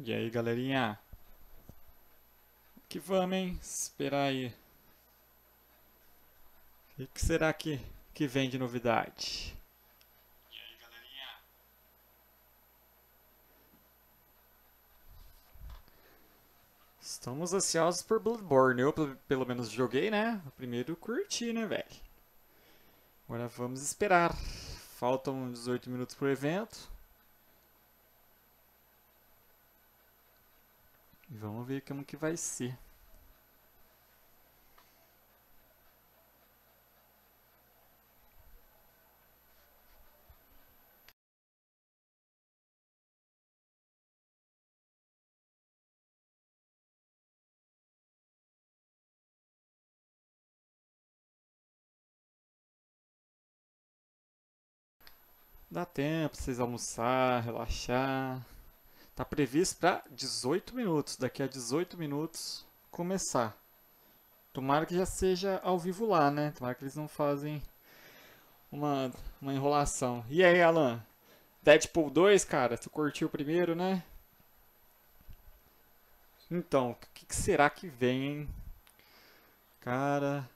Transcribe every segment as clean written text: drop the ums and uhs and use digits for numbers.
E aí, galerinha? Que vamos, hein? Esperar aí. O que será que vem de novidade? E aí, galerinha? Estamos ansiosos por BloodBorne. Eu, pelo menos, joguei, né? O primeiro curti, né, velho? Agora vamos esperar. Faltam 18 minutos pro evento. E vamos ver como que vai ser. Dá tempo pra vocês almoçar, relaxar. Tá previsto para 18 minutos. Daqui a 18 minutos começar. Tomara que já seja ao vivo lá, né? Tomara que eles não fazem uma, uma enrolação. E aí, Alan? Deadpool 2, cara? Tu curtiu o primeiro, né? Então, o que será que vem, hein? Cara.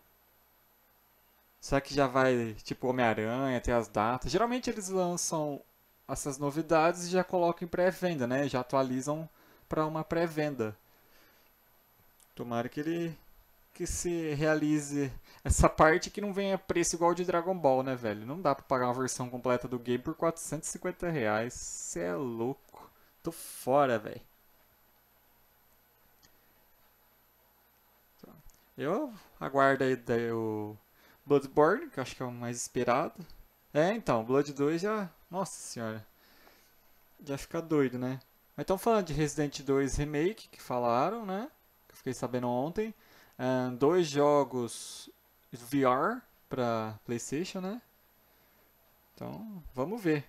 Será que já vai, tipo, Homem-Aranha, ter as datas? Geralmente eles lançam essas novidades e já colocam em pré-venda, né? Já atualizam para uma pré-venda. Tomara que se realize essa parte que não venha preço igual de Dragon Ball, né, velho? Não dá pra pagar uma versão completa do game por R$ 450. Cê é louco. Tô fora, velho. Eu aguardo aí o Bloodborne, que eu acho que é o mais esperado. É, então, Blood 2 já. Nossa senhora. Já fica doido, né? Mas estão falando de Resident 2 Remake, que falaram, né? Que eu fiquei sabendo ontem. Dois jogos VR pra PlayStation, né? Então, vamos ver.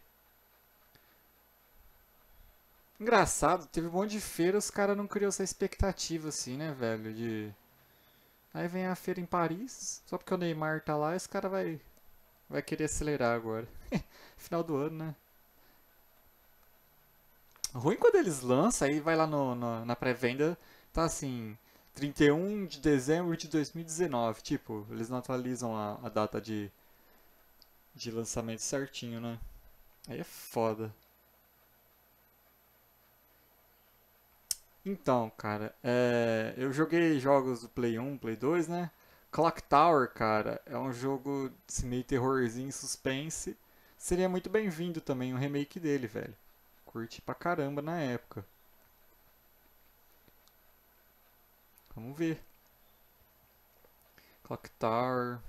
Engraçado, teve um monte de feira, os caras não criou essa expectativa assim, né, velho? De. Aí vem a feira em Paris, só porque o Neymar tá lá, esse cara vai querer acelerar agora. Final do ano, né? Ruim quando eles lançam, aí vai lá na pré-venda, tá assim, 31 de dezembro de 2019. Tipo, eles não atualizam a data de lançamento certinho, né? Aí é foda. Então, cara, eu joguei jogos do Play 1, Play 2, né? Clock Tower, cara, é um jogo assim, meio terrorzinho, suspense. Seria muito bem-vindo também um remake dele, velho. Curti pra caramba na época. Vamos ver. Clock Tower,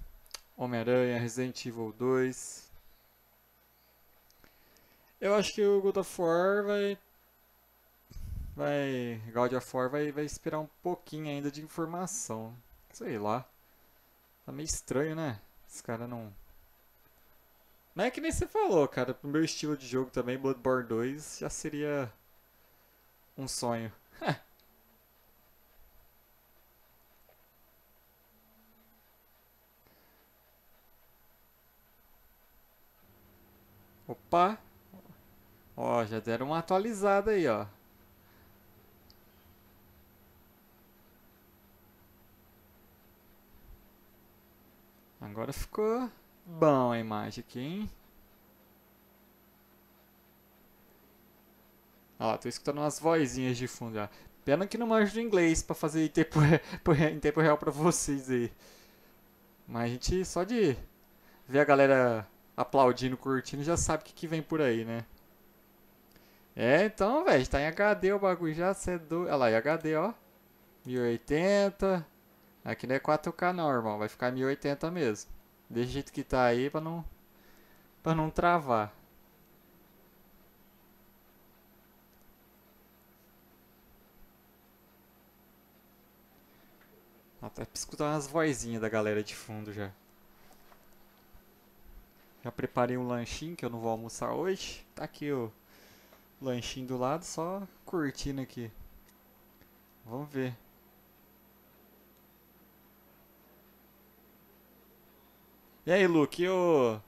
Homem-Aranha, Resident Evil 2. Eu acho que o God of War God of War vai esperar um pouquinho ainda de informação. Sei lá. Tá meio estranho, né? Esse cara não. Não é que nem você falou, cara. Pro meu estilo de jogo também, Bloodborne 2 já seria um sonho. Opa! Ó, já deram uma atualizada aí, ó. Agora ficou bom a imagem aqui, hein? Ó, tô escutando umas vozinhas de fundo já. Pena que não manjo do inglês pra fazer em tempo, em tempo real pra vocês aí. Mas a gente só de ver a galera aplaudindo, curtindo, já sabe o que vem por aí, né? É, então, velho, tá em HD o bagulho já, cê é doido. Olha lá, em HD, ó. 1080. Aqui não é 4K não, irmão. Vai ficar 1080 mesmo. Desse jeito que tá aí pra não travar. Até pra escutar umas vozinhas da galera de fundo já. Já preparei um lanchinho que eu não vou almoçar hoje. Tá aqui o lanchinho do lado, só curtindo aqui. Vamos ver. E aí, Luke, e o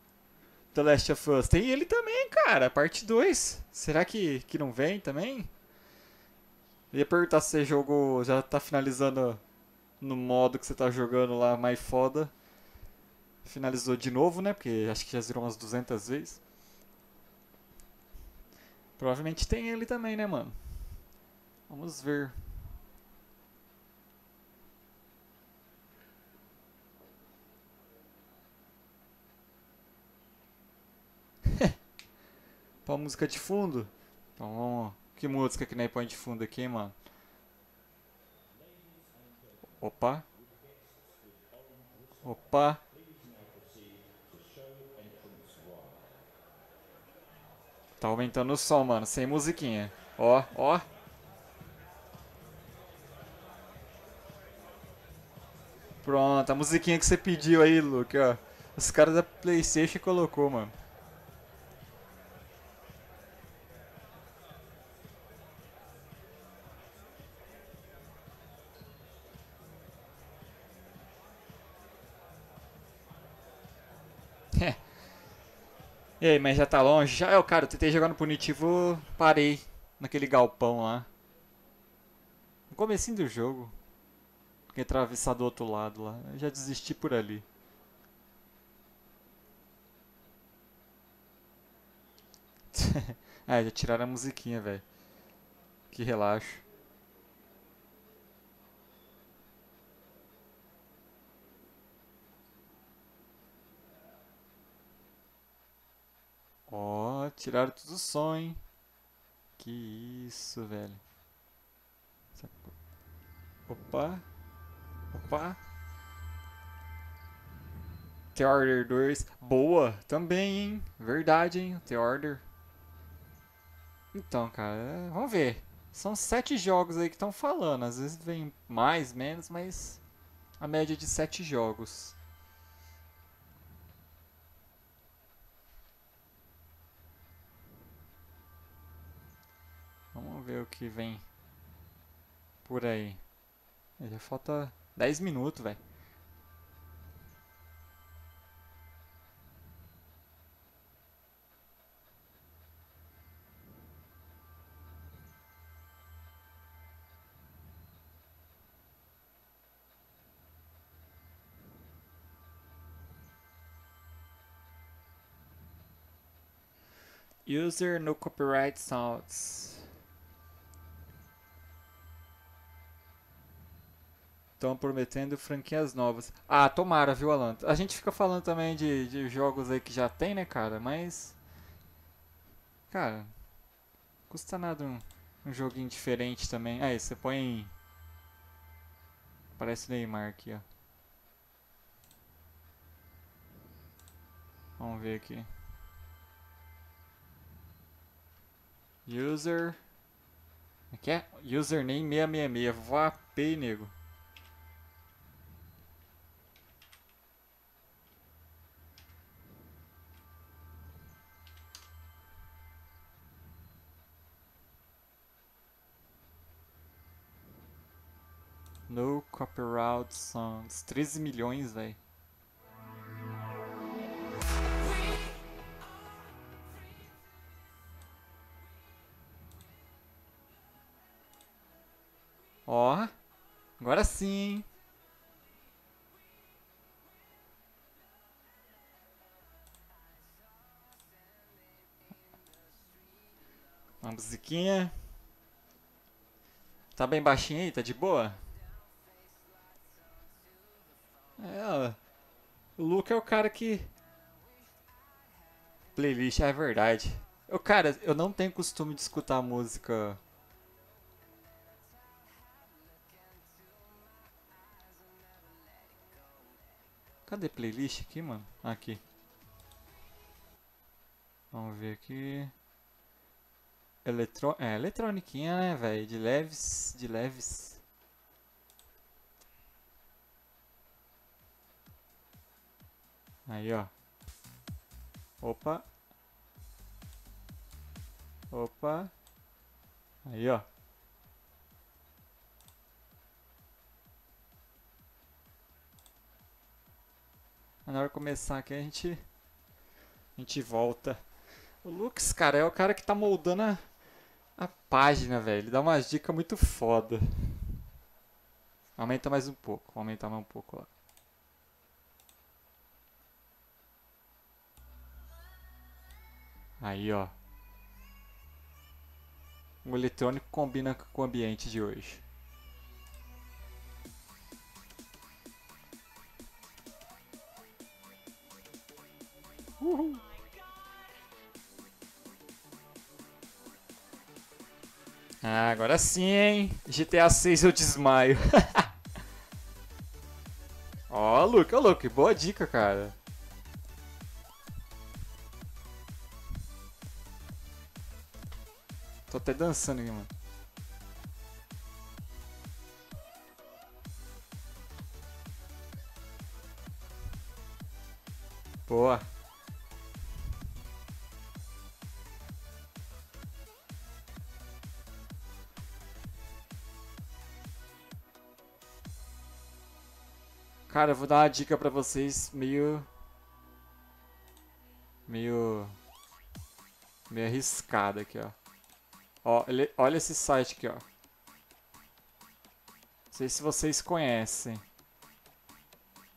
The Last of Us? Tem ele também, cara, parte 2. Será que não vem também? Eu ia perguntar se você jogou, já tá finalizando no modo que você tá jogando lá mais foda. Finalizou de novo, né? Porque acho que já zerou umas 200 vezes. Provavelmente tem ele também, né, mano? Vamos ver. Põe música de fundo. Então vamos. Que música que nem põe de fundo aqui, hein, mano? Opa, opa. Tá aumentando o som, mano, sem musiquinha. Ó, ó. Pronto, a musiquinha que você pediu aí, Luke, ó. Os caras da PlayStation colocou, mano. E aí, mas já tá longe? Já, cara, eu tentei jogar no Punitivo, parei naquele galpão lá. No comecinho do jogo. Fiquei atravessado do outro lado lá. Eu já desisti por ali. Ah, já tiraram a musiquinha, velho. Que relaxo. Ó, tiraram tudo o som, hein? Que isso, velho. Opa, opa. The Order 2. Boa, também, hein? Verdade, hein? The Order. Então, cara, vamos ver. São 7 jogos aí que estão falando. Às vezes vem mais, menos, mas a média é de 7 jogos. Vamos ver o que vem por aí. Já falta 10 minutos, velho. User no copyright sounds. Estão prometendo franquias novas. Ah, tomara, viu, Alan? A gente fica falando também de jogos aí que já tem, né, cara? Mas, cara, custa nada um joguinho diferente também. Aí, você põe. Parece Neymar aqui, ó. Vamos ver aqui. User. Aqui é? Username 666. Vapei, nego. No copyright songs. 13 milhões, velho. Ó, agora sim. Uma musiquinha. Tá bem baixinho aí? Tá de boa? É, ó. O Luke é o cara que. Playlist, é verdade. Cara, eu não tenho costume de escutar música. Cadê playlist aqui, mano? Aqui. Vamos ver aqui. Eletroniquinha, né, velho? De leves, de leves. Aí, ó. Opa. Opa. Aí, ó. Na hora de começar aqui, a gente volta. O Lux, cara, é o cara que tá moldando A página, velho, ele dá umas dicas muito foda. Aumenta mais um pouco, vou aumentar mais um pouco lá. Aí, ó. O eletrônico combina com o ambiente de hoje. Uhul. Ah, agora sim, hein? GTA 6 eu desmaio. Ó, Luke, boa dica, cara. Tô até dançando aqui, mano. Boa. Cara, eu vou dar uma dica pra vocês meio arriscada aqui, ó. Ó, olha esse site aqui, ó. Não sei se vocês conhecem,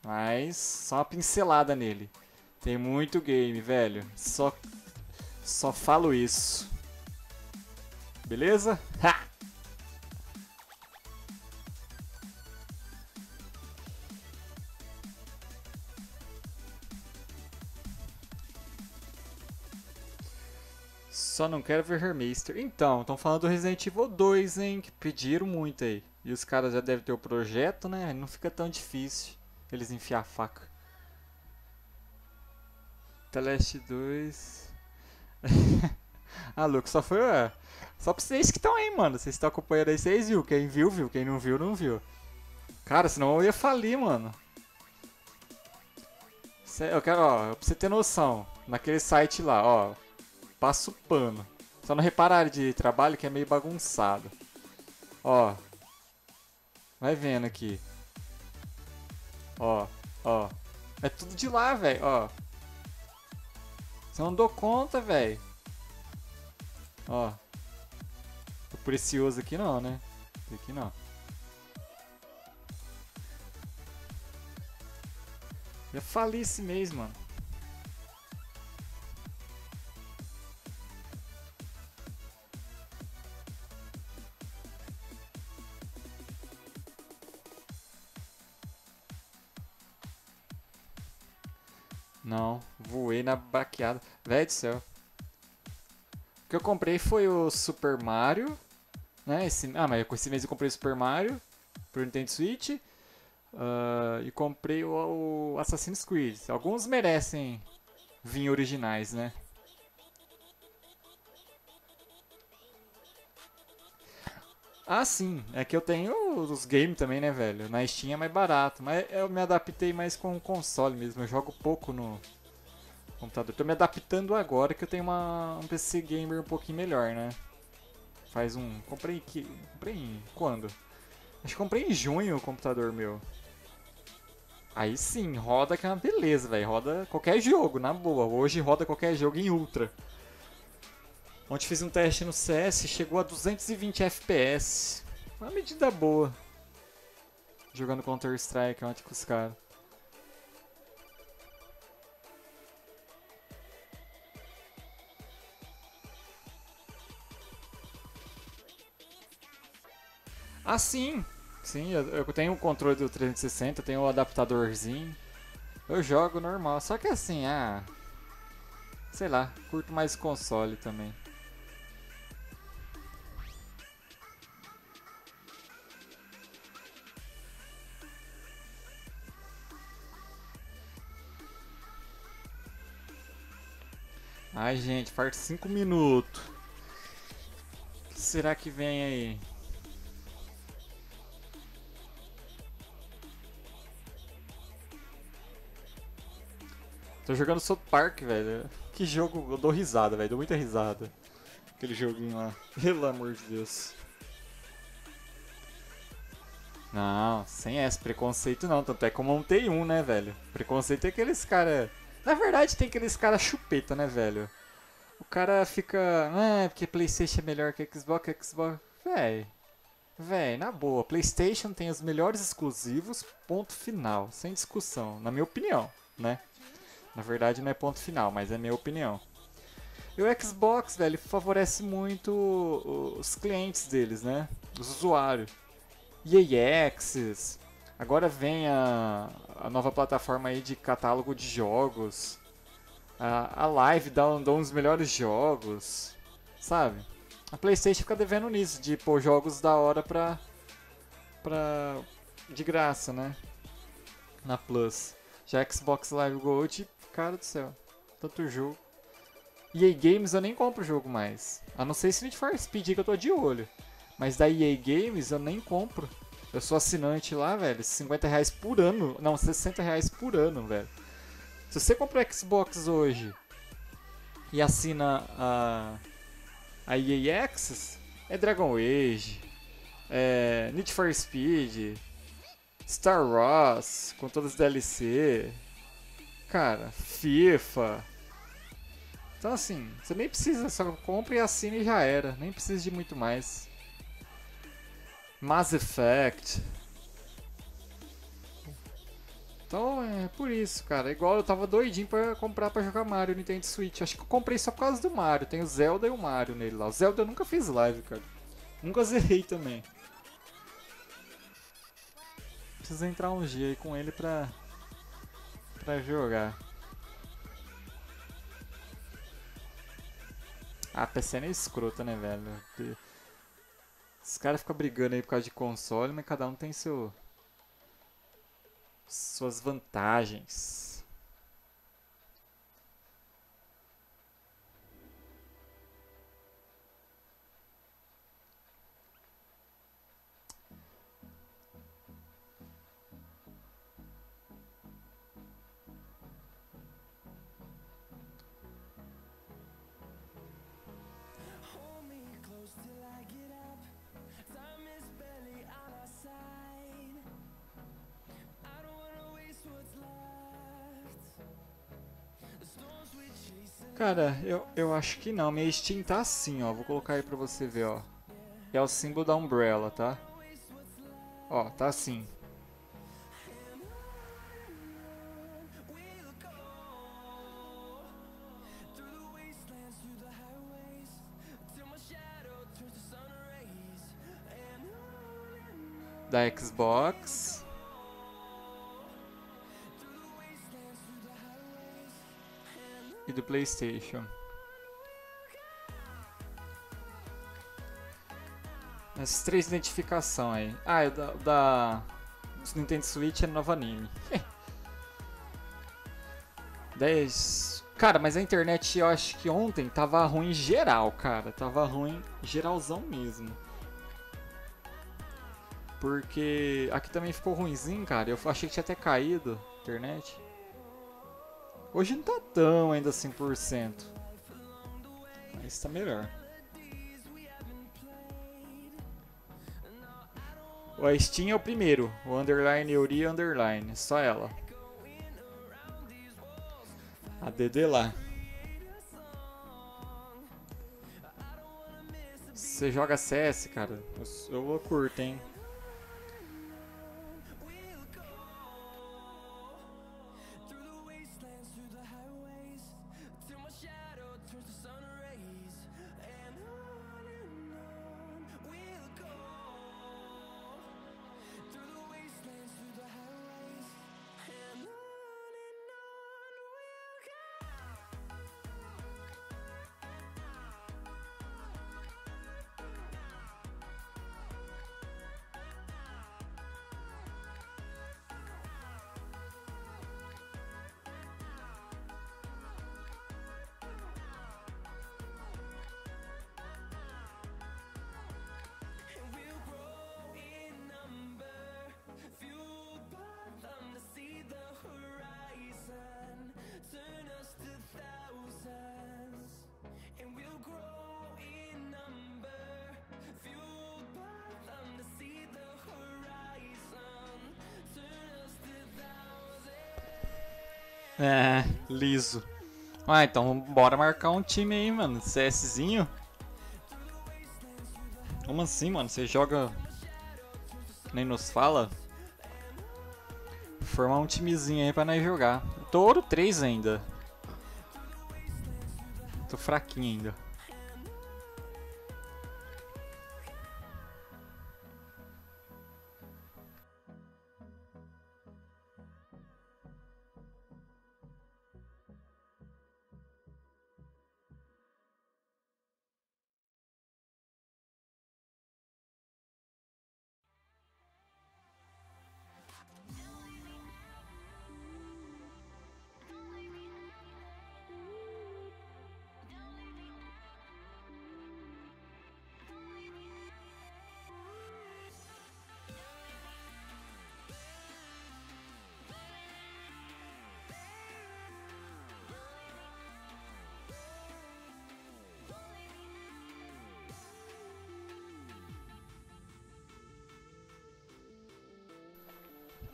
mas só uma pincelada nele. Tem muito game, velho. Só falo isso. Beleza? Ha! Só não quero ver Hermeister. Então, estão falando do Resident Evil 2, hein? Que pediram muito aí. E os caras já devem ter o projeto, né? Não fica tão difícil eles enfiar a faca. Teleste 2. Ah, Luke, só foi. Só pra vocês que estão aí, mano. Vocês estão acompanhando aí, vocês viu. Quem viu, viu. Quem não viu, não viu. Cara, senão eu ia falir, mano. Eu quero, ó, pra você ter noção. Naquele site lá, ó. Passo pano. Só não reparar a área de trabalho que é meio bagunçado. Ó. Vai vendo aqui. Ó, ó. É tudo de lá, velho, ó. Você não dou conta, velho. Ó. O precioso aqui não, né? Aqui não. Já falei esse mês, mano. Não, voei na baqueada. Véi do céu. O que eu comprei foi o Super Mario, né? Mas esse mês eu comprei o Super Mario pro Nintendo Switch. E comprei o Assassin's Creed. Alguns merecem vir originais, né? Ah, sim. É que eu tenho os games também, né, velho? Na Steam é mais barato. Mas eu me adaptei mais com o console mesmo. Eu jogo pouco no computador. Tô me adaptando agora que eu tenho um PC gamer um pouquinho melhor, né? Faz um... Comprei em... Quando? Acho que comprei em junho o computador meu. Aí sim, roda que é uma beleza, velho. Roda qualquer jogo, na boa. Hoje roda qualquer jogo em Ultra. Ontem fiz um teste no CS, chegou a 220 FPS. Uma medida boa. Jogando Counter-Strike ontem com os caras. Ah, sim! Sim, eu tenho o controle do 360, tenho o adaptadorzinho. Eu jogo normal, só que assim, sei lá, curto mais console também. Ai, gente, falta 5 minutos. O que será que vem aí? Tô jogando South Park, velho. Que jogo, eu dou risada, velho. Dou muita risada. Aquele joguinho lá. Pelo amor de Deus. Não, sem esse preconceito não. Tanto é que eu montei um, né, velho? Preconceito é aqueles cara. Na verdade, tem aqueles cara chupeta, né, velho? cara fica, porque PlayStation é melhor que Xbox. Véi, na boa, PlayStation tem os melhores exclusivos, ponto final, sem discussão, na minha opinião, né? Na verdade não é ponto final, mas é minha opinião. E o Xbox, velho, favorece muito os clientes deles, né? Os usuários. EA Access, agora vem a nova plataforma aí de catálogo de jogos. A Live dá uns melhores jogos, sabe? A PlayStation fica devendo nisso, de pôr jogos da hora de graça, né? Na Plus. Já Xbox Live Gold, cara do céu, tanto jogo. EA Games eu nem compro o jogo mais. A não ser se Need for Speed que eu tô de olho. Mas da EA Games eu nem compro. Eu sou assinante lá, velho. R$ 50 por ano. Não, R$ 60 por ano, velho. Se você compra o Xbox hoje e assina a EA Access, é Dragon Age, é Need for Speed, Star Wars, com todas as DLC, cara, FIFA. Então assim, você nem precisa, só compra e assina e já era. Nem precisa de muito mais. Mass Effect. Então é por isso, cara. Igual eu tava doidinho pra comprar pra jogar Mario no Nintendo Switch. Acho que eu comprei só por causa do Mario. Tem o Zelda e o Mario nele lá. O Zelda eu nunca fiz live, cara. Nunca zerei também. Preciso entrar um dia aí com ele pra jogar. A PC é escrota, né, velho? Os caras ficam brigando aí por causa de console, mas cada um tem suas vantagens. Cara, eu acho que não. Minha Steam tá assim, ó. Vou colocar aí pra você ver, ó. É o símbolo da Umbrella, tá? Ó, tá assim. Da Xbox. E do PlayStation. Essas três identificações aí. Ah, da Nintendo Switch é novo anime. 10. Cara, mas a internet eu acho que ontem tava ruim geral, cara. Tava ruim geralzão mesmo. Porque aqui também ficou ruimzinho, cara. Eu achei que tinha até caído a internet. Hoje não tá tão ainda 100%. Mas tá melhor. O Steam é o primeiro. O underline Yuri underline. Só ela. A DD lá. Você joga CS, cara? Eu curto, hein? É, liso. Ah, então bora marcar um time aí, mano. CSzinho? Como assim, mano? Você joga. Nem nos fala? Formar um timezinho aí pra nós jogar. Eu tô ouro 3 ainda. Tô fraquinho ainda.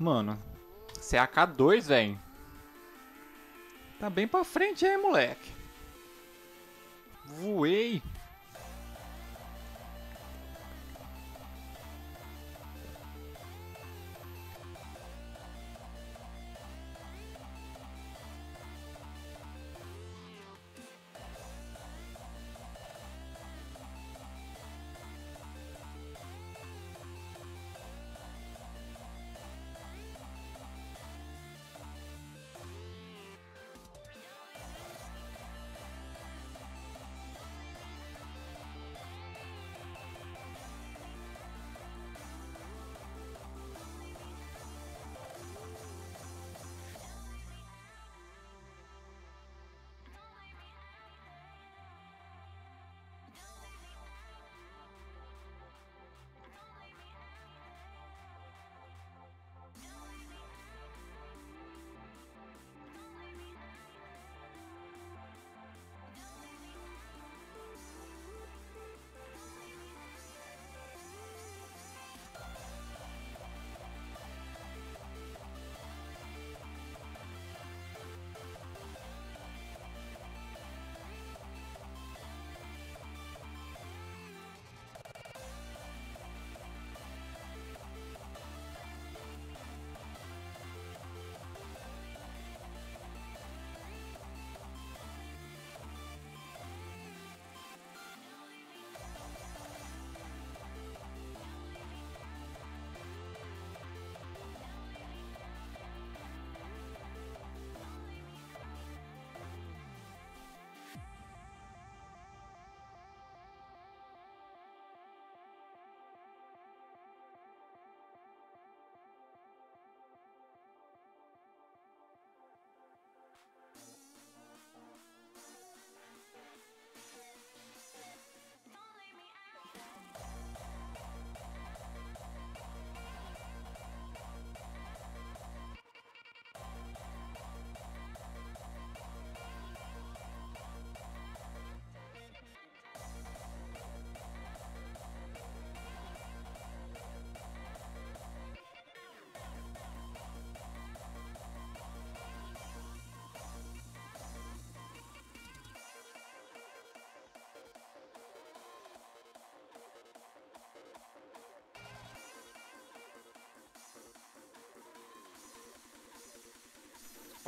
Mano, você é AK2, velho. Tá bem pra frente aí, moleque. Voei.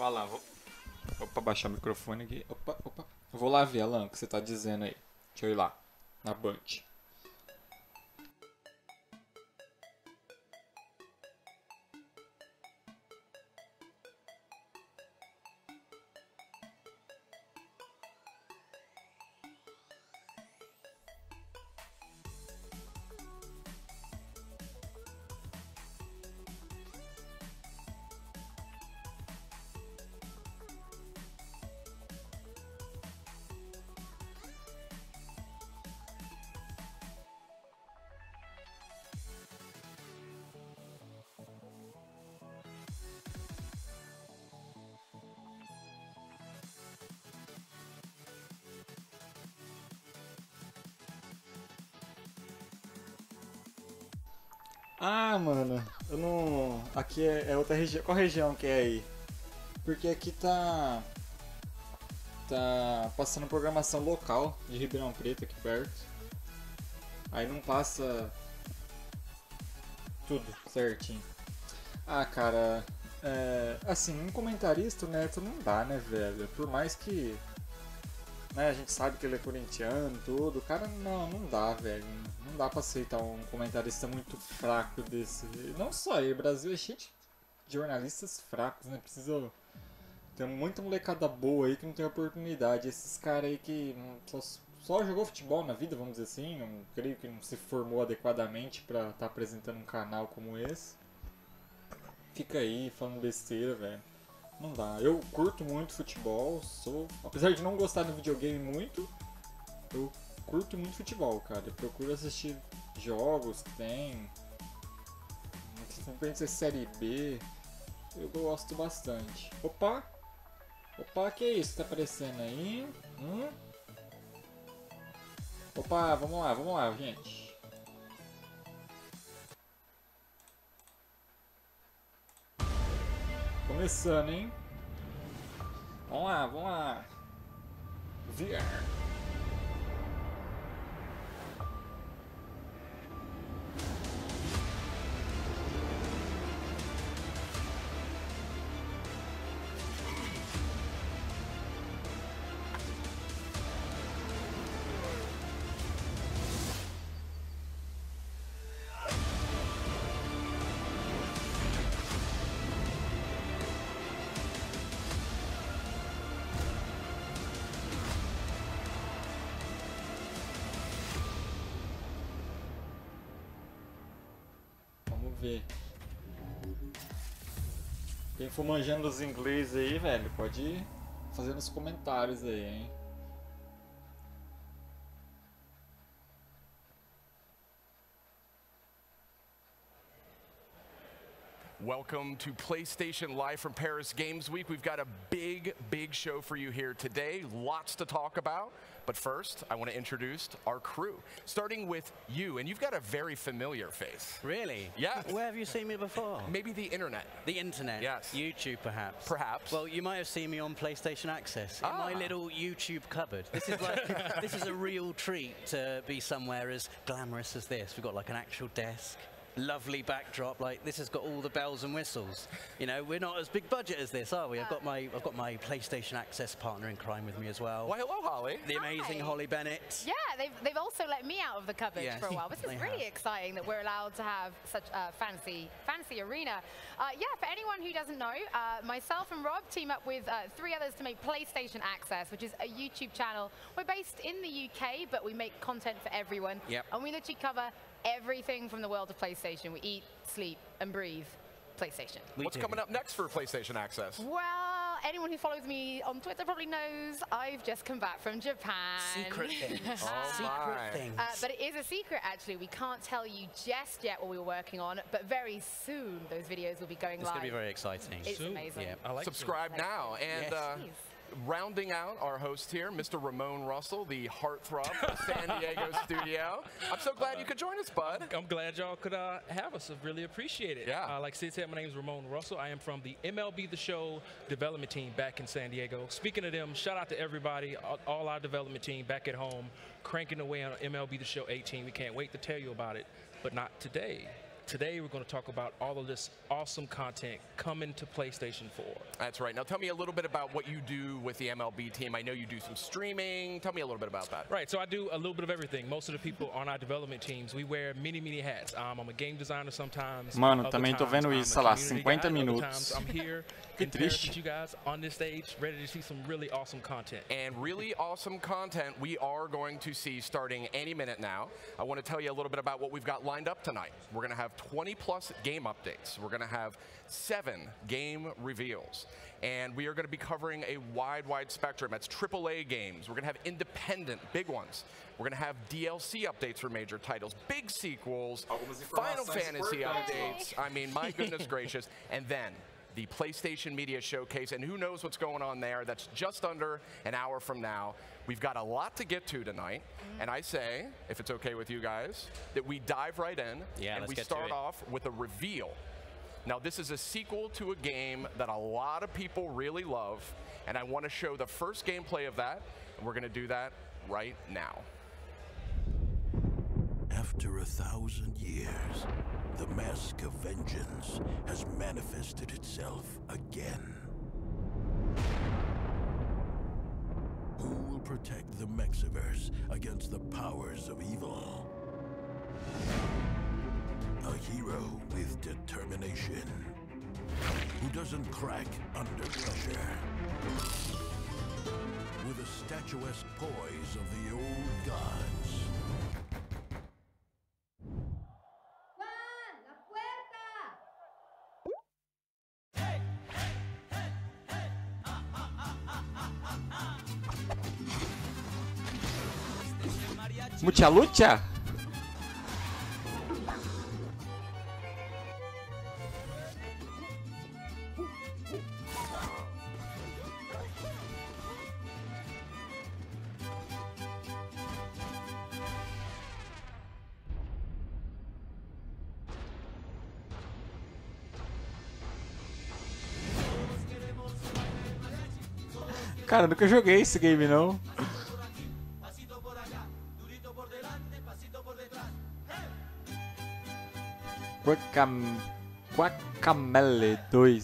Olha lá, vou. Opa, baixar o microfone aqui. Opa, opa. Vou lá ver, Alan, o que você tá dizendo aí. Deixa eu ir lá, na Band. Ah, mano, eu não. Aqui é outra região. Qual região que é aí? Porque aqui tá. tá passando programação local de Ribeirão Preto aqui perto. Aí não passa tudo certinho. Ah, cara, assim, um comentarista neto não dá, né, velho? Por mais que, né, a gente sabe que ele é corintiano e tudo, o cara não dá, velho. Não dá pra aceitar um comentarista muito fraco desse. Não só aí, o Brasil é cheio de jornalistas fracos, né? Precisa. Tem muita molecada boa aí que não tem oportunidade. Esses caras aí que só jogou futebol na vida, vamos dizer assim, não creio que não se formou adequadamente pra estar apresentando um canal como esse. Fica aí falando besteira, velho. Não dá. Eu curto muito futebol, apesar de não gostar do videogame muito, eu curto muito futebol, cara. Eu procuro assistir jogos que tem, simplesmente Série B, eu gosto bastante. Opa, que é isso que tá aparecendo aí? Opa, vamos lá, gente. Começando, hein? Vamos lá. VR. Ver. Quem for manjando os inglês aí, velho, pode ir fazendo nos comentários aí, hein? Welcome to PlayStation Live from Paris Games Week. We've got a big show for you here today. Lots to talk about. But first, I want to introduce our crew, starting with you. And you've got a very familiar face. Really? Yeah. Where have you seen me before? Maybe the internet. The internet? Yes. YouTube, perhaps? Perhaps. Well, you might have seen me on PlayStation Access, in my little YouTube cupboard. This is like, this is a real treat to be somewhere as glamorous as this. We've got like an actual desk. Lovely backdrop, like this has got all the bells and whistles. You know, we're not as big budget as this, are we? I've got my PlayStation Access partner in crime with me as well. Well, hello, Holly. The amazing Holly Bennett. Yeah, they've also let me out of the cupboard Yes, for a while. This is really exciting that we're allowed to have such a fancy arena. Yeah, for anyone who doesn't know, myself and Rob team up with 3 others to make PlayStation Access, which is a YouTube channel. We're based in the UK, but we make content for everyone. Yep. And we literally cover everything from the world of PlayStation. We eat, sleep, and breathe PlayStation. What's coming up next for PlayStation Access? Well, anyone who follows me on Twitter probably knows I've just come back from Japan. Secret things. Secret things. But it is a secret, actually. We can't tell you just yet what we were working on, but very soon those videos will be going live. It's going to be very exciting. It's amazing. Yeah. I like Subscribe now. And Please. rounding out our host here, Mr. Ramon Russell, the heartthrob of San Diego studio. I'm so glad you could join us, bud. I'm glad y'all could have us. I really appreciate it. Yeah. Like Sid said, my name is Ramon Russell. I am from the MLB The Show development team back in San Diego. Speaking of them, shout out to everybody, all our development team back at home, cranking away on MLB The Show 18. We can't wait to tell you about it, but not today. Today, we're going to talk about all of this awesome content coming to PlayStation 4. That's right. Now, tell me a little bit about what you do with the MLB team. I know you do some streaming. Tell me a little bit about that. Right, so I do a little bit of everything. Most of the people on our development teams, we wear many hats. I'm a game designer sometimes. Mano, também tô vendo isso, sei lá, 50 guy. minutos. I'm here Que in Paris triste. with you guys on this stage, ready to see some really awesome content. And really awesome content we are going to see starting any minute now. I want to tell you a little bit about what we've got lined up tonight. We're going to have 20+ game updates. We're going to have 7 game reveals. And we are going to be covering a wide spectrum. That's AAA games. We're going to have independent, big ones. We're going to have DLC updates for major titles, big sequels, Final Fantasy updates. I mean, my goodness gracious. And then the PlayStation Media Showcase, and who knows what's going on there. That's just under an hour from now. We've got a lot to get to tonight, and I say, if it's okay with you guys, that we dive right in, and we start off with a reveal. Now, this is a sequel to a game that a lot of people really love, And I want to show the first gameplay of that, and we're going to do that right now. After 1,000 years, the mask of vengeance has manifested itself again. Who will protect the Mexiverse against the powers of evil? A hero with determination, who doesn't crack under pressure. With a statuesque poise of the old gods. Mucha lucha. Cara, nunca joguei esse game não. Guacamelee 2.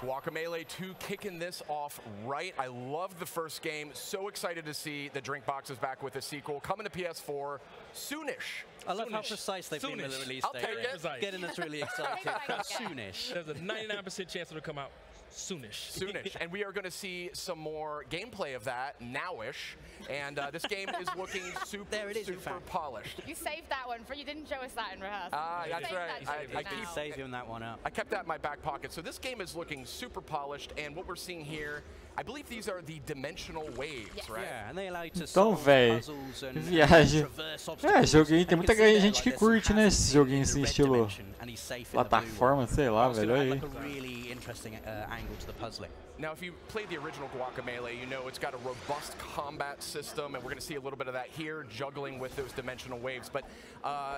Guacamelee 2 kicking this off right. I love the first game. So excited to see the Drinkbox is back with a sequel. Coming to PS4 soonish. I love how precise they've been with the release I'll date. take it. Precise. Getting us really excited. Soonish. There's a 99% chance it'll come out soonish. Soonish. And we are going to see some more gameplay of that nowish. And this game is looking super, There it is, in super fact. polished. You saved that one for you didn't show us that in rehearsal. That's Saved right. that I joke keep now. Saving that one up. I kept that in my back pocket. So this game is looking super polished. And what we're seeing here, I believe these are the dimensional waves, Yes. right? Yeah, and they allow you to Então, solve véi, puzzles and viagem. traverse É, obstacles. joguinho, tem And you muita can see there, gente que like, there's curte, some né, hazards esses in joguinhos the assim, red estilo dimension, and he's safe in the blue one. plataforma, sei lá, velho, It's aí. like a really interesting angle to the puzzling. Now, if you played the original Guacamelee, you know it's got a robust combat system, and we're going to see a little bit of that here, juggling with those dimensional waves. But,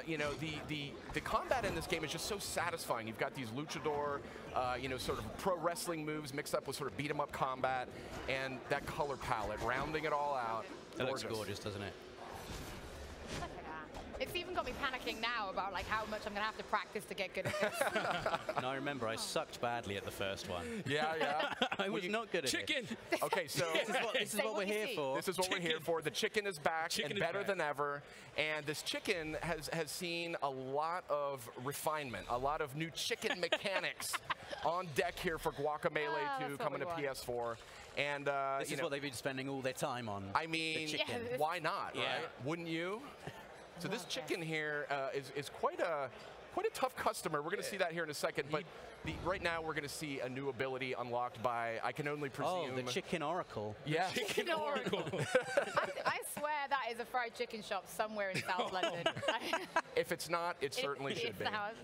you know, the combat in this game is just so satisfying. You've got these luchador, you know, sort of pro wrestling moves mixed up with sort of beat-em-up combat, and that color palette, rounding it all out. It looks gorgeous, doesn't it? Look at that. It's even got me panicking now about like how much I'm gonna have to practice to get good at this. And I remember I sucked badly at the first one. Yeah, yeah. I was not good at Chicken! it. Okay, so This is Say what what we're you here see. for. this is what we're here for. The chicken is back Chicken and is better back. than ever. And this chicken has seen a lot of refinement, a lot of new chicken mechanics on deck here for Guacamelee 2 that's what coming we to want. PS4. And, This you is know, what they've been spending all their time on. I mean, the chicken. Yeah. why not, Yeah. right? Wouldn't you? So this chicken here is quite a tough customer. We're going to see that here in a second. But right now we're going to see a new ability unlocked by, I can only presume. Oh, the chicken oracle. Yeah. Chicken Oracle. I swear that is a fried chicken shop somewhere in South London. If it's not, it certainly should It's be. the house.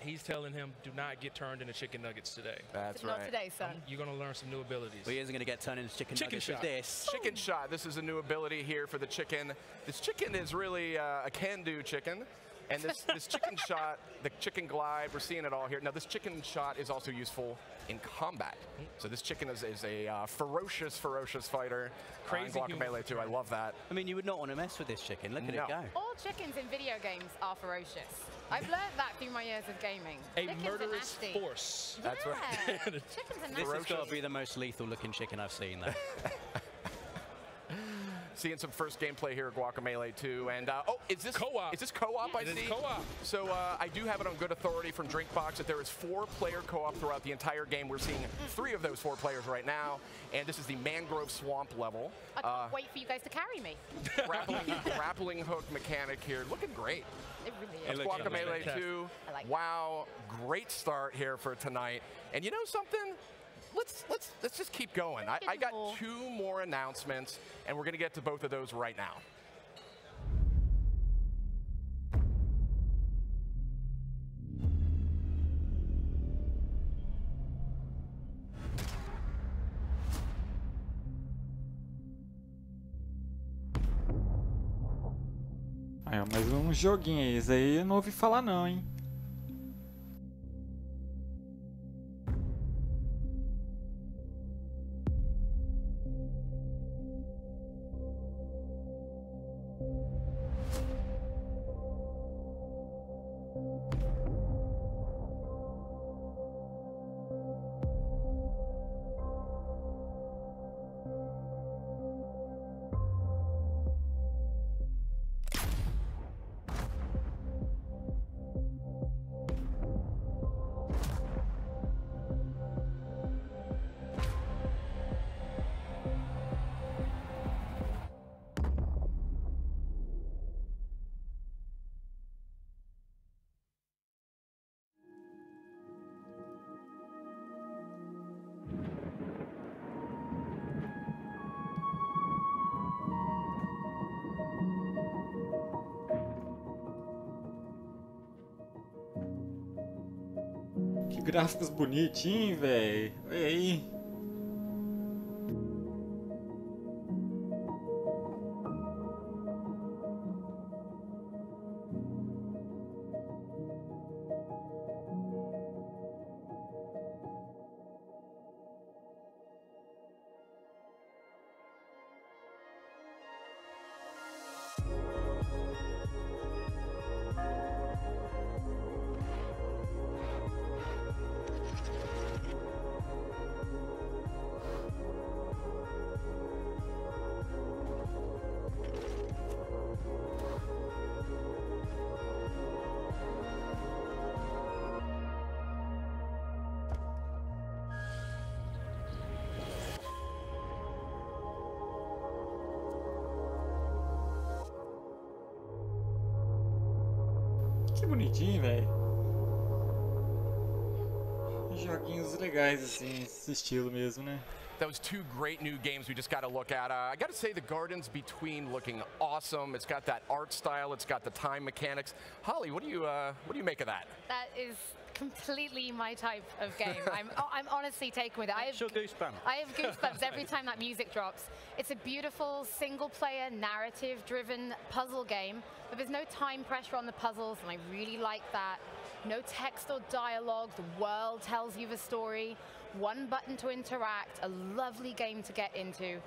He's telling him, do not get turned into chicken nuggets today. That's Not right. today, son. You're going to learn some new abilities. Well, he isn't going to get turned into chicken nuggets shot. with this. Chicken shot. This is a new ability here for the chicken. This chicken is really a can-do chicken. And this chicken shot, the chicken glide, we're seeing it all here. Now, this chicken shot is also useful in combat. So this chicken is a ferocious fighter. Crazy in human. Guacamelee 2. I love that. I mean, you would not want to mess with this chicken. Look at No. it go. All chickens in video games are ferocious. I've learned that through my years of gaming. A Chickens are murderous nasty. force. That's right. Yeah. Chickens are This nasty. has got to be the most lethal looking chicken I've seen, though. Seeing some first gameplay here at Guacamelee 2. And, oh, is this Co-op. Is this co-op, I It is see? co-op. So I do have it on good authority from Drinkbox that there is 4-player co-op throughout the entire game. We're seeing 3 of those 4 players right now. And this is the Mangrove Swamp level. I can't wait for you guys to carry me. Grappling hook mechanic here. Looking great. It really It is. looks Guacamelee fantastic. 2. I like that. Wow, great start here for tonight. And you know something? Let's just keep going. I got more. 2 more announcements, and we're going to get to both of those right now. Aí, ó, mais um joguinho aí. Esse aí eu não ouvi falar não, hein. Que gráficos bonitinhos, velho. Olha aí. Que bonitinho, velho. Joguinhos legais, assim, esse estilo mesmo, né? Those two great new games we just got to look at. I got to say the Gardens Between looking awesome. It's got that art style. It's got the time mechanics. Holly, what do you make of that? That is completely my type of game. I'm honestly taken with it. I have goosebumps every time that music drops. It's a beautiful single-player, narrative-driven puzzle game, but there's no time pressure on the puzzles, and I really like that. No text or dialogue. The world tells you the story. One button to interact. A lovely game to get into.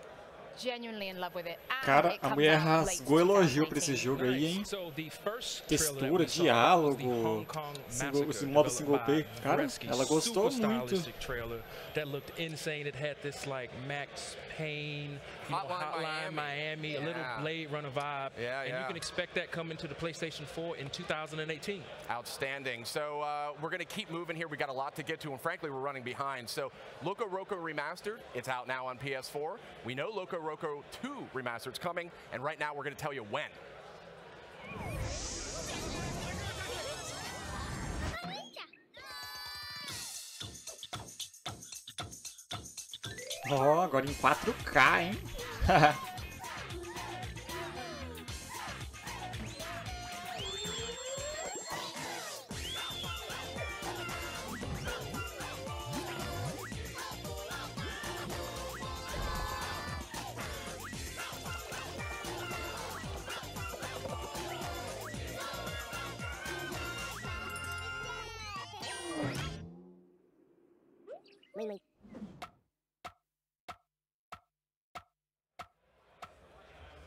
Genuinely in love with it. Cara, a mulher rasgou elogio pra esse jogo aí, hein? Textura, diálogo, modo single player. Cara, ela gostou muito. That looked insane. It had this like Max Payne, Hotline Miami, a little Blade Runner vibe. And you can expect that coming to the PlayStation 4 in 2018. Outstanding. So we're going to keep moving here. We got a lot to get to, and frankly, we're running behind. So Loco Roco Remastered, it's out now on PS4. We know Loco Roco 2 Remastered's coming, and right now we're going to tell you when. Ó, agora em 4K, hein?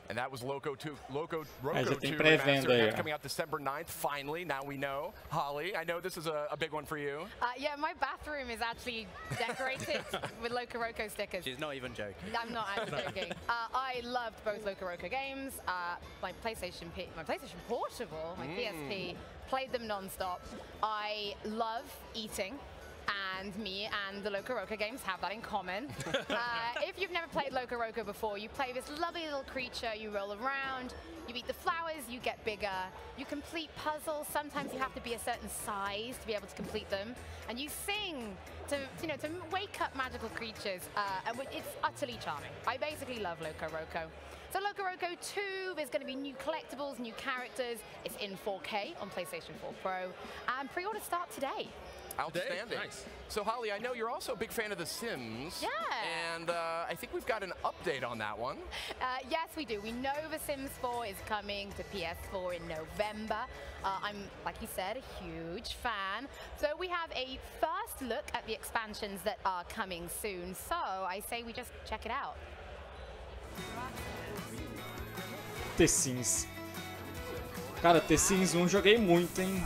And that was Loco 2, Loco Roco já tem 2 pré-venda Remastered. aí, That's coming out December 9th, finally. Now we know. Holly, I know this is a big one for you. Yeah, my bathroom is actually decorated with Loco Roco stickers. She's not even joking. I'm not actually joking. I loved both Loco Roco games. My PlayStation Portable, my PSP, played them non-stop. I love eating. And me and the Loco Roco games have that in common. If you've never played Loco Roco before, you play this lovely little creature, you roll around, you eat the flowers, you get bigger, you complete puzzles. Sometimes you have to be a certain size to be able to complete them. And you sing to wake up magical creatures, and it's utterly charming. I basically love Loco Roco. So Loco Roco 2, there's going to be new collectibles, new characters. It's in 4K on PlayStation 4 Pro, and pre-order start today. Outstanding. Nice. So, Holly, I know you're also a big fan of The Sims. Yeah. And I think we've got an update on that one. Yes, we do. We know The Sims 4 is coming to PS4 in November. I'm, like you said, a huge fan. So we have a first look at the expansions that are coming soon. So I say we just check it out. The Sims. Cara, The Sims 1 joguei muito, hein?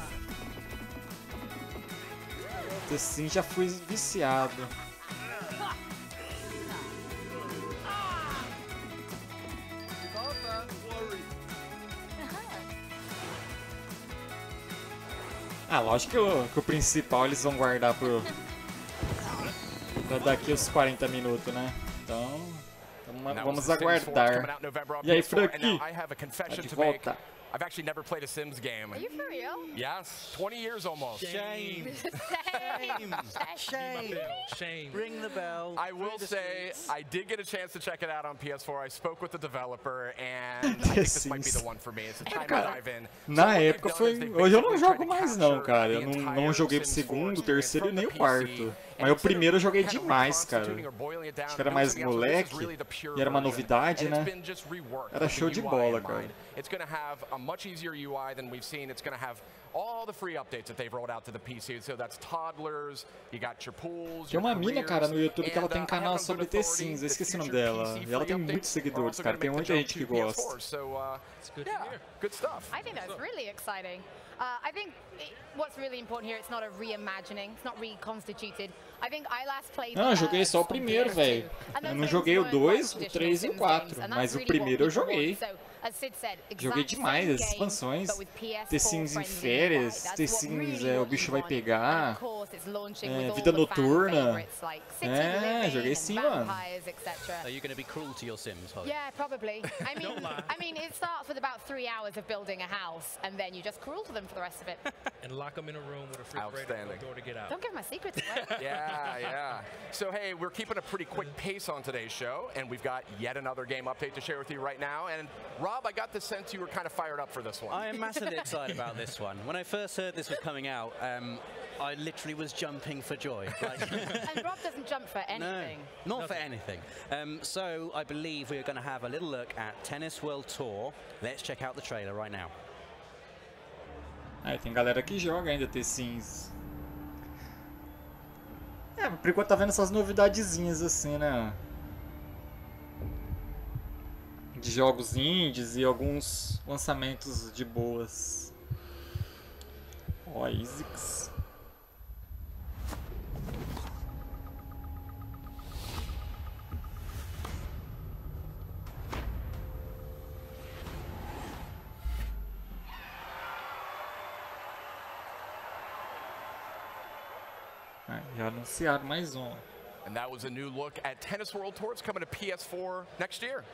The Sims já fui viciado. Ah, lógico que o principal eles vão guardar pra daqui os 40 minutos, né? Então vamos aguardar. E aí, Frank? Tá de volta. I've actually never played a Sims game. Are you for real? Yes, 20 years almost. Shame. Shame. Shame. Shame. Ring the bell. I will say, streets. I did get a chance to check it out on PS4. I spoke with the developer, and I think this might be the one for me. It's a time to dive in. Na época foi. Hoje eu não jogo mais não, cara. Eu não joguei pro segundo, terceiro e nem o quarto. Mas o primeiro eu joguei demais, cara. Acho que era mais moleque e era uma novidade, né? Era show de bola, cara. It's going to have a much easier UI than we've seen. It's going to have all the free updates that they've rolled out to the PC. So that's toddlers, you got your pools, Tem uma mina, cara, no YouTube que ela tem canal sobre The Sims, eu esqueci o nome dela. E ela tem muitos seguidores, cara, tem muita gente que gosta. So, yeah, good stuff. I think that's really exciting. I think what's really important here, it's not a reimagining, it's not reconstituted. I think I last played. Não, eu joguei só o primeiro, velho. Eu não joguei o 2, o 3 e o 4, mas o primeiro eu joguei. Joguei demais as expansões. The Sims em férias, The Sims o bicho vai pegar, vida noturna. Joguei sim, mano. Are you going to be cruel to your Sims, Holly? Yeah, probably. I mean, it starts with about 3 hours of building a house, and then you're just cruel to them for the rest of it. And lock them in a room with a refrigerator and a door to get out. Don't give my secrets away. Yeah. So, hey, we're keeping a pretty quick pace on today's show, and we've got yet another game update to share with you right now. And Rob, I got the sense you were kind of fired up for this one. I am massively excited about this one. When I first heard this was coming out, I literally was jumping for joy. And Rob doesn't jump for anything. No, not for anything. So I believe we're going to have a little look at Tennis World Tour. Let's check out the trailer right now. Tem galera que joga ainda The Sims. Por enquanto tá vendo essas novidadezinhas assim, né? De jogos indies e alguns lançamentos de boas. Ó, Isix. Já anunciaram mais um. And that was a new look at Tennis World Tour. It's coming to PS4 next year.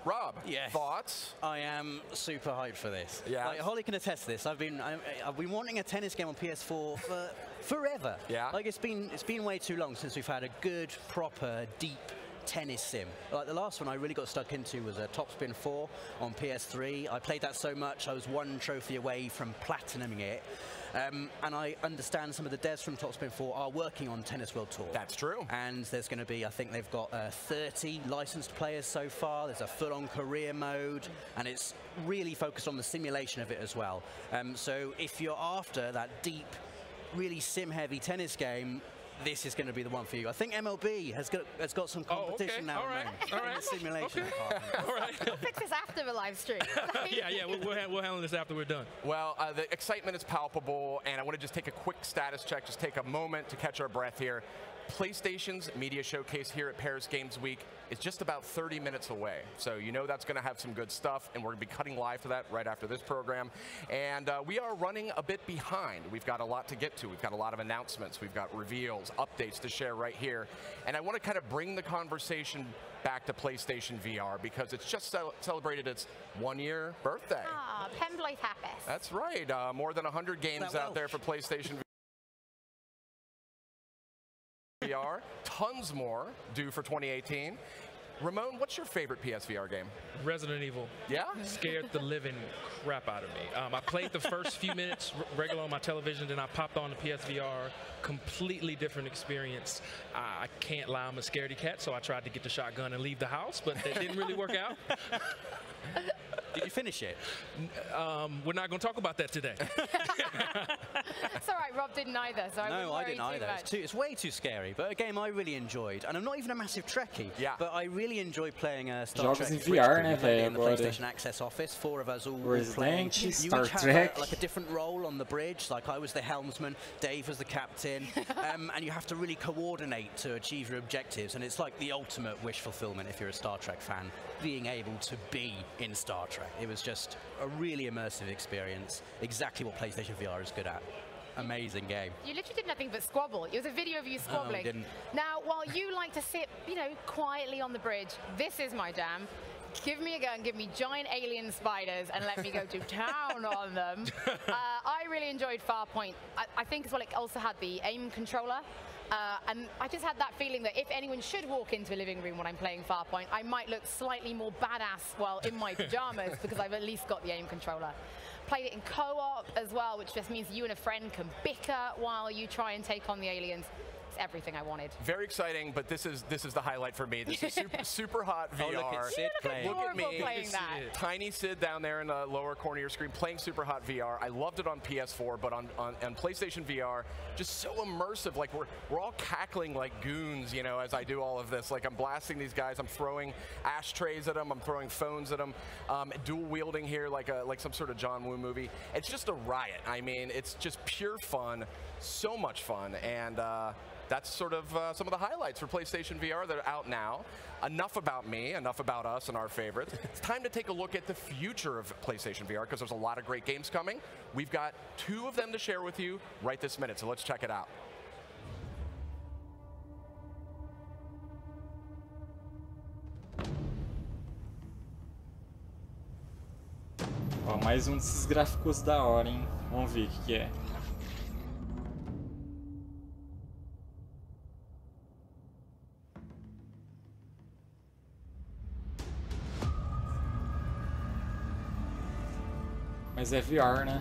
Rob, yes. Thoughts? I am super hyped for this. Yeah. Like, Holly can attest to this. I've been wanting a tennis game on PS4 for forever. Yeah. Like it's been way too long since we've had a good, proper, deep tennis sim. Like the last one I really got stuck into was Topspin 4 on PS3. I played that so much I was one trophy away from platinuming it. And I understand some of the devs from Topspin 4 are working on Tennis World Tour. That's true. And there's going to be, I think they've got 30 licensed players so far. There's a full-on career mode, and it's really focused on the simulation of it as well. So if you're after that deep, really sim-heavy tennis game, this is going to be the one for you. I think MLB has got some competition now. All right. In the simulation department. All right. We'll fix this after the live stream. Yeah, we'll handle this after we're done. Well, the excitement is palpable, and I want to just take a quick status check, just take a moment to catch our breath here. PlayStation's media showcase here at Paris Games Week is just about 30 minutes away. So you know that's going to have some good stuff, and we're going to be cutting live to that right after this program. And we are running a bit behind. We've got a lot to get to. We've got a lot of announcements. We've got reveals, updates to share right here. And I want to kind of bring the conversation back to PlayStation VR because it's just celebrated its 1-year birthday. Ah, Pembloith Happis. That's right. More than 100 games out there for PlayStation VR. Tons more due for 2018. Ramon, what's your favorite PSVR game? Resident Evil. Yeah? Scared the living crap out of me. I played the first few minutes regular on my television, then I popped on the PSVR. Completely different experience. I can't lie, I'm a scaredy cat, so I tried to get the shotgun and leave the house, but that didn't really work out. Did you finish it? We're not going to talk about that today. It's all right, Rob didn't either, so I didn't either. It's way too scary, but a game I really enjoyed. And I'm not even a massive Trekkie, but I really enjoy playing Star Trek. Jogos em VR, né, velho, in the PlayStation Access office, 4 of us all playing. You Star each Trek. have like a different role on the bridge. Like I was the helmsman, Dave was the captain, and you have to really coordinate to achieve your objectives. And it's like the ultimate wish fulfillment if you're a Star Trek fan, being able to be in Star Trek. It was just a really immersive experience. Exactly what PlayStation VR is good at. Amazing game. You literally did nothing but squabble. It was a video of you squabbling. Didn't. Now, while you like to sit, quietly on the bridge, this is my jam. Give me a gun, give me giant alien spiders, and let me go to town on them. I really enjoyed Farpoint. I think as well it also had the aim controller. And I just had that feeling that if anyone should walk into a living room when I'm playing Farpoint, I might look slightly more badass while in my pajamas because I've at least got the aim controller. Played it in co-op as well, which just means you and a friend can bicker while you try and take on the aliens. It's everything I wanted. Very exciting, but this is the highlight for me. This is super hot VR. Oh, look at Sid playing. Look at me, playing that. tiny Sid down there in the lower corner of your screen playing super hot VR. I loved it on PS4, but on PlayStation VR, just so immersive. Like we're all cackling like goons, you know, as I do all of this. Like I'm blasting these guys, I'm throwing ashtrays at them, I'm throwing phones at them, dual wielding here like some sort of John Woo movie. It's just a riot. I mean, it's just pure fun, so much fun, and that's sort of some of the highlights for PlayStation VR that are out now. Enough about me, enough about us and our favorites. It's time to take a look at the future of PlayStation VR because there's a lot of great games coming. We've got 2 of them to share with you right this minute, so let's check it out. Ó, mais desses gráficos da hora, hein? Vamos ver o que é. Mas é VR, né?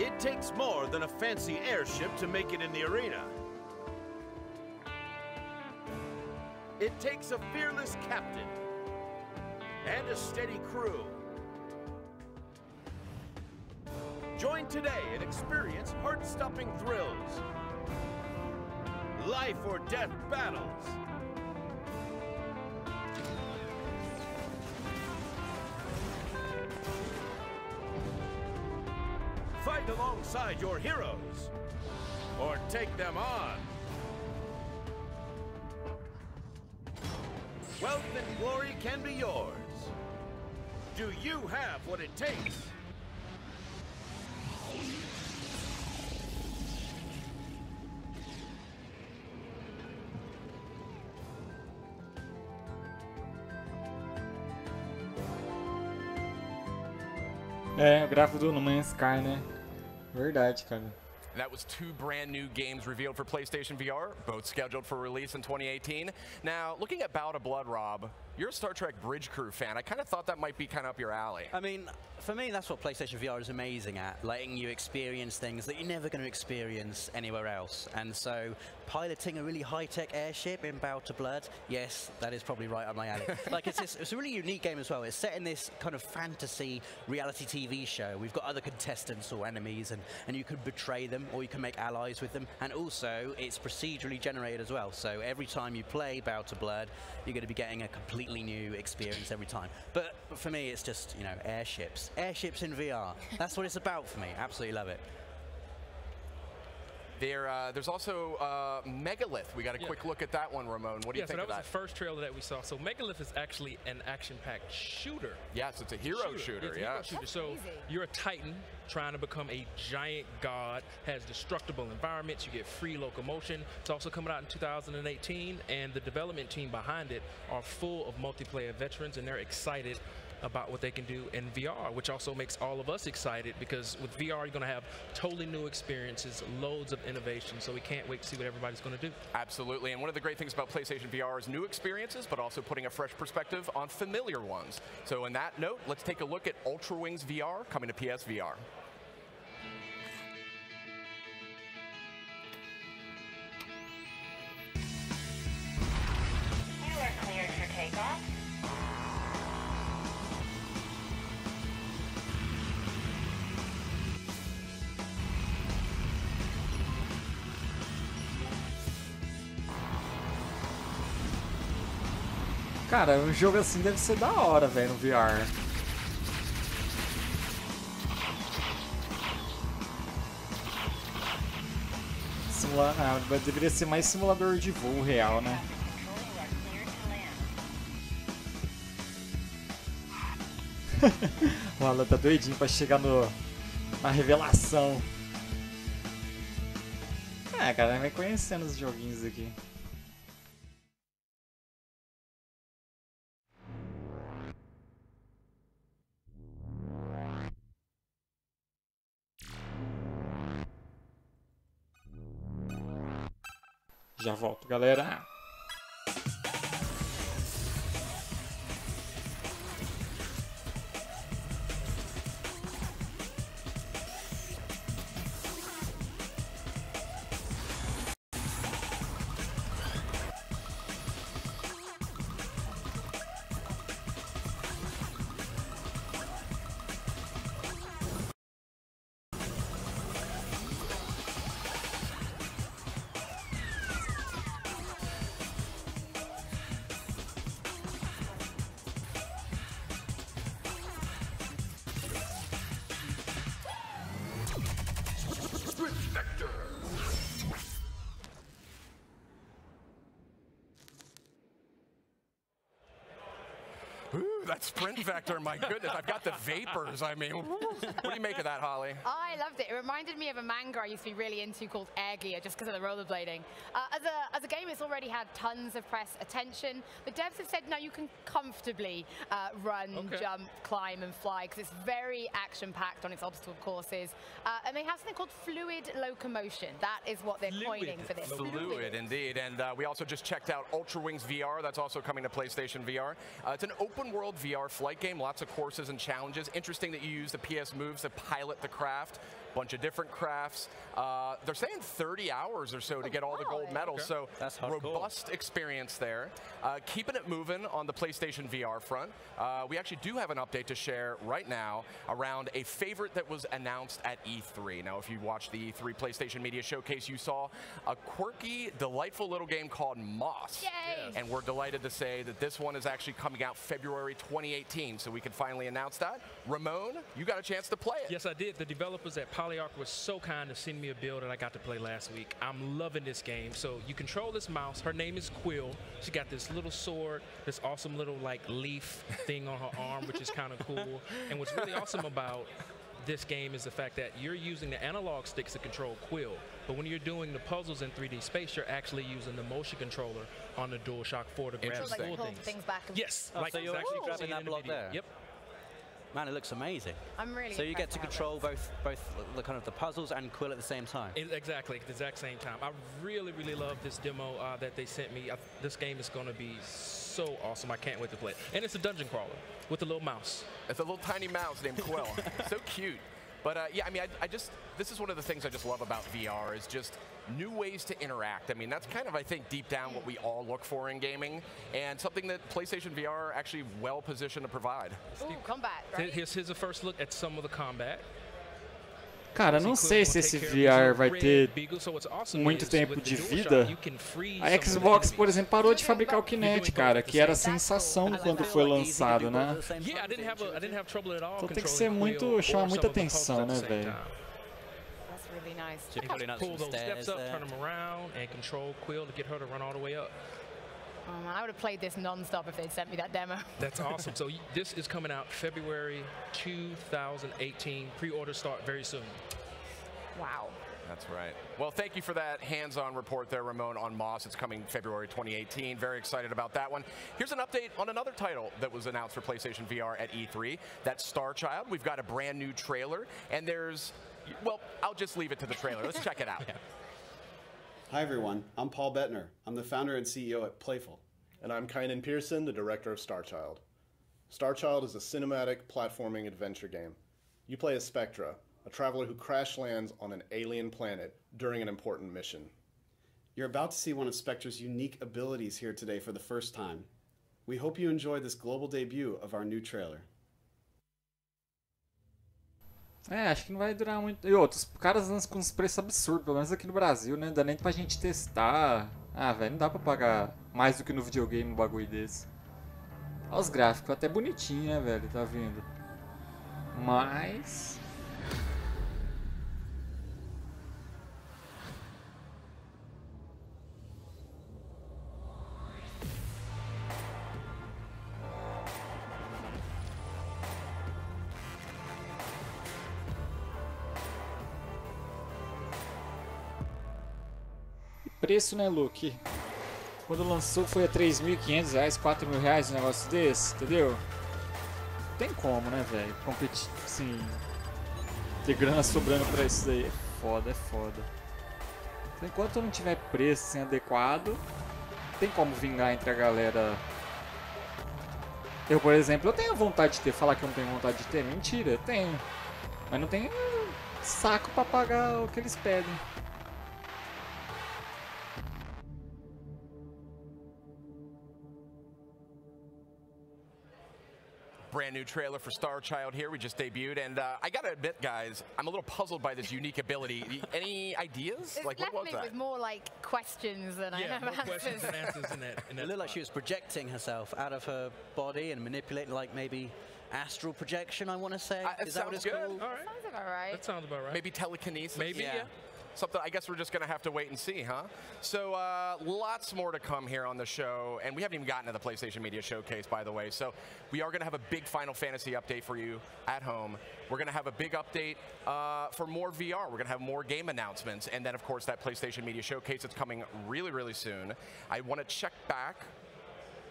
It takes more than a fancy airship to make it in the arena. It takes a fearless captain and a steady crew. Join today and experience heart-stopping thrills, life or death battles, fight alongside your heroes, or take them on. Wealth and glory can be yours. Do you have what it takes? É, o gráfico do No Man's Sky, né? Verdade, cara. That was 2 brand new games revealed for PlayStation VR, both scheduled for release in 2018. Now, looking at Bout of Blood, Rob, you're a Star Trek Bridge Crew fan. I kind of thought that might be kind of up your alley. I mean, for me, that's what PlayStation VR is amazing at, letting you experience things that you're never going to experience anywhere else. And so, piloting a really high-tech airship in Bout of Blood, yes, that is probably right up my alley. Like, it's a really unique game as well. It's set in this kind of fantasy reality TV show. We've got other contestants or enemies, and you can betray them, or you can make allies with them. And also, it's procedurally generated as well. So every time you play Bout of Blood, you're going to be getting a completely new experience every time. But for me, it's just, you know, airships. Airships in VR. That's what it's about for me. Absolutely love it. There's also Megalith. We got a quick look at that one, Ramon. What do you think of that? So that was the first trailer that we saw. So Megalith is actually an action-packed shooter. Yes, it's a hero shooter. Yeah. So you're a Titan trying to become a giant god, has destructible environments, you get free locomotion. It's also coming out in 2018, and the development team behind it are full of multiplayer veterans, and they're excited about what they can do in VR, which also makes all of us excited because with VR, you're going to have totally new experiences, loads of innovation. So we can't wait to see what everybody's going to do. Absolutely. And one of the great things about PlayStation VR is new experiences, but also putting a fresh perspective on familiar ones. So on that note, let's take a look at Ultra Wings VR coming to PSVR. Cleared for takeoff. Cara, um jogo assim deve ser da hora, velho, no VR. Deveria ser mais simulador de voo real, né? O Alan tá doidinho pra chegar na revelação. É, cara, vai conhecendo os joguinhos aqui. Já volto, galera. That sprint vector, my goodness, I've got the vapors. I mean, what do you make of that, Holly? I loved it. It reminded me of a manga I used to be really into called Air Gear, just because of the rollerblading. As a game, it's already had tons of press attention. The devs have said, no, you can comfortably run, jump, climb, and fly, because it's very action-packed on its obstacle courses. And they have something called fluid locomotion. That is what they're coining for this. Fluid, indeed. And we also just checked out Ultra Wings VR. That's also coming to PlayStation VR. It's an open-world VR flight game, lots of courses and challenges. Interesting that you use the PS moves to pilot the craft. Bunch of different crafts. They're saying 30 hours or so to get all the gold medals, so that's robust experience there. Keeping it moving on the PlayStation VR front. We actually do have an update to share right now around a favorite that was announced at E3. Now, if you watched the E3 PlayStation Media Showcase, you saw a quirky, delightful little game called Moss. Yay! And we're delighted to say that this one is actually coming out February 2018, so we can finally announce that. Ramon, you got a chance to play it. Yes, I did. The developers at Polyarc was so kind to send me a build that I got to play last week. I'm loving this game. So you control this mouse. Her name is Quill. She got this little sword, this awesome little like leaf thing on her arm, which is kind of cool. And what's really awesome about this game is the fact that you're using the analog sticks to control Quill. But when you're doing the puzzles in 3D space, you're actually using the motion controller on the DualShock 4 to grab So, like, cool pull things back and Yes. Oh, like so you're actually grabbing seeing that in the block video. there? Yep. Man, it looks amazing. I'm really So you get impressed to by how it control looks. both the kind of the puzzles and Quill at the same time. Exactly, at the exact same time. I really, really love this demo that they sent me. This game is going to be so awesome. I can't wait to play it. And it's a dungeon crawler with a little mouse. It's a little tiny mouse named Quill. So cute. But yeah, I mean, this is one of the things I just love about VR is just new ways to interact. I mean, that's kind of, I think, deep down what we all look for in gaming, and something that PlayStation VR are actually well positioned to provide. Ooh, combat, right? Here's a first look at some of the combat. Cara, não sei se esse VR vai ter muito tempo de vida. A Xbox, por exemplo, parou de fabricar o Kinect, cara, que era a sensação quando foi lançado, né? Então tem que ser muito, chamar muita atenção, né, velho? That's really nice. So you probably know Pull some those stairs steps up, there. turn them around, and control Quill to get her to run all the way up. Oh man, I would have played this non-stop if they'd sent me that demo. That's awesome. So this is coming out February 2018. Pre-order start very soon. Wow. That's right. Well, thank you for that hands-on report there, Ramon, on Moss. It's coming February 2018. Very excited about that one. Here's an update on another title that was announced for PlayStation VR at E3. That's Star Child. We've got a brand new trailer, and there's, well, I'll just leave it to the trailer. Let's check it out. Hi, everyone. I'm Paul Bettner. I'm the founder and CEO at Playful. And I'm Kynan Pearson, the director of Star Child. Star Child is a cinematic platforming adventure game. You play as Spectra, a traveler who crash lands on an alien planet during an important mission. You're about to see one of Spectra's unique abilities here today for the first time. We hope you enjoy this global debut of our new trailer. É, acho que não vai durar muito. E outros, os caras lançam com uns preços absurdos, pelo menos aqui no Brasil, né? Não dá nem pra gente testar. Ah, velho, não dá pra pagar mais do que no videogame um bagulho desse. Olha os gráficos, até bonitinho, né, velho? Tá vendo? Mas... preço, né, Luke? Quando lançou foi a R$3.500, R$4.000, um negócio desse, entendeu? Não tem como, né, velho? Competir, assim, ter grana sobrando pra isso daí é foda, é foda. Então, enquanto não tiver preço assim, adequado, não tem como vingar entre a galera. Eu, por exemplo, eu tenho vontade de ter, falar que eu não tenho vontade de ter, mentira, eu tenho. Mas não tenho saco pra pagar o que eles pedem. Brand new trailer for Star Child here. We just debuted, and I gotta admit, guys, I'm a little puzzled by this unique ability. Any ideas? It's like, left what was me that? with more like questions than I have more answers. questions than answers in that. It looked like she was projecting herself out of her body and manipulating, like maybe astral projection, I want to say. It Is that what it's sounds good. called? All right. Sounds about right. That sounds about right. Maybe telekinesis? Maybe, Yeah. Something, I guess we're just going to have to wait and see, huh? So lots more to come here on the show, and we haven't even gotten to the PlayStation Media Showcase, by the way. So we are going to have a big Final Fantasy update for you at home. We're going to have a big update for more VR. We're going to have more game announcements, and then, of course, that PlayStation Media Showcase that's coming really, really soon. I want to check back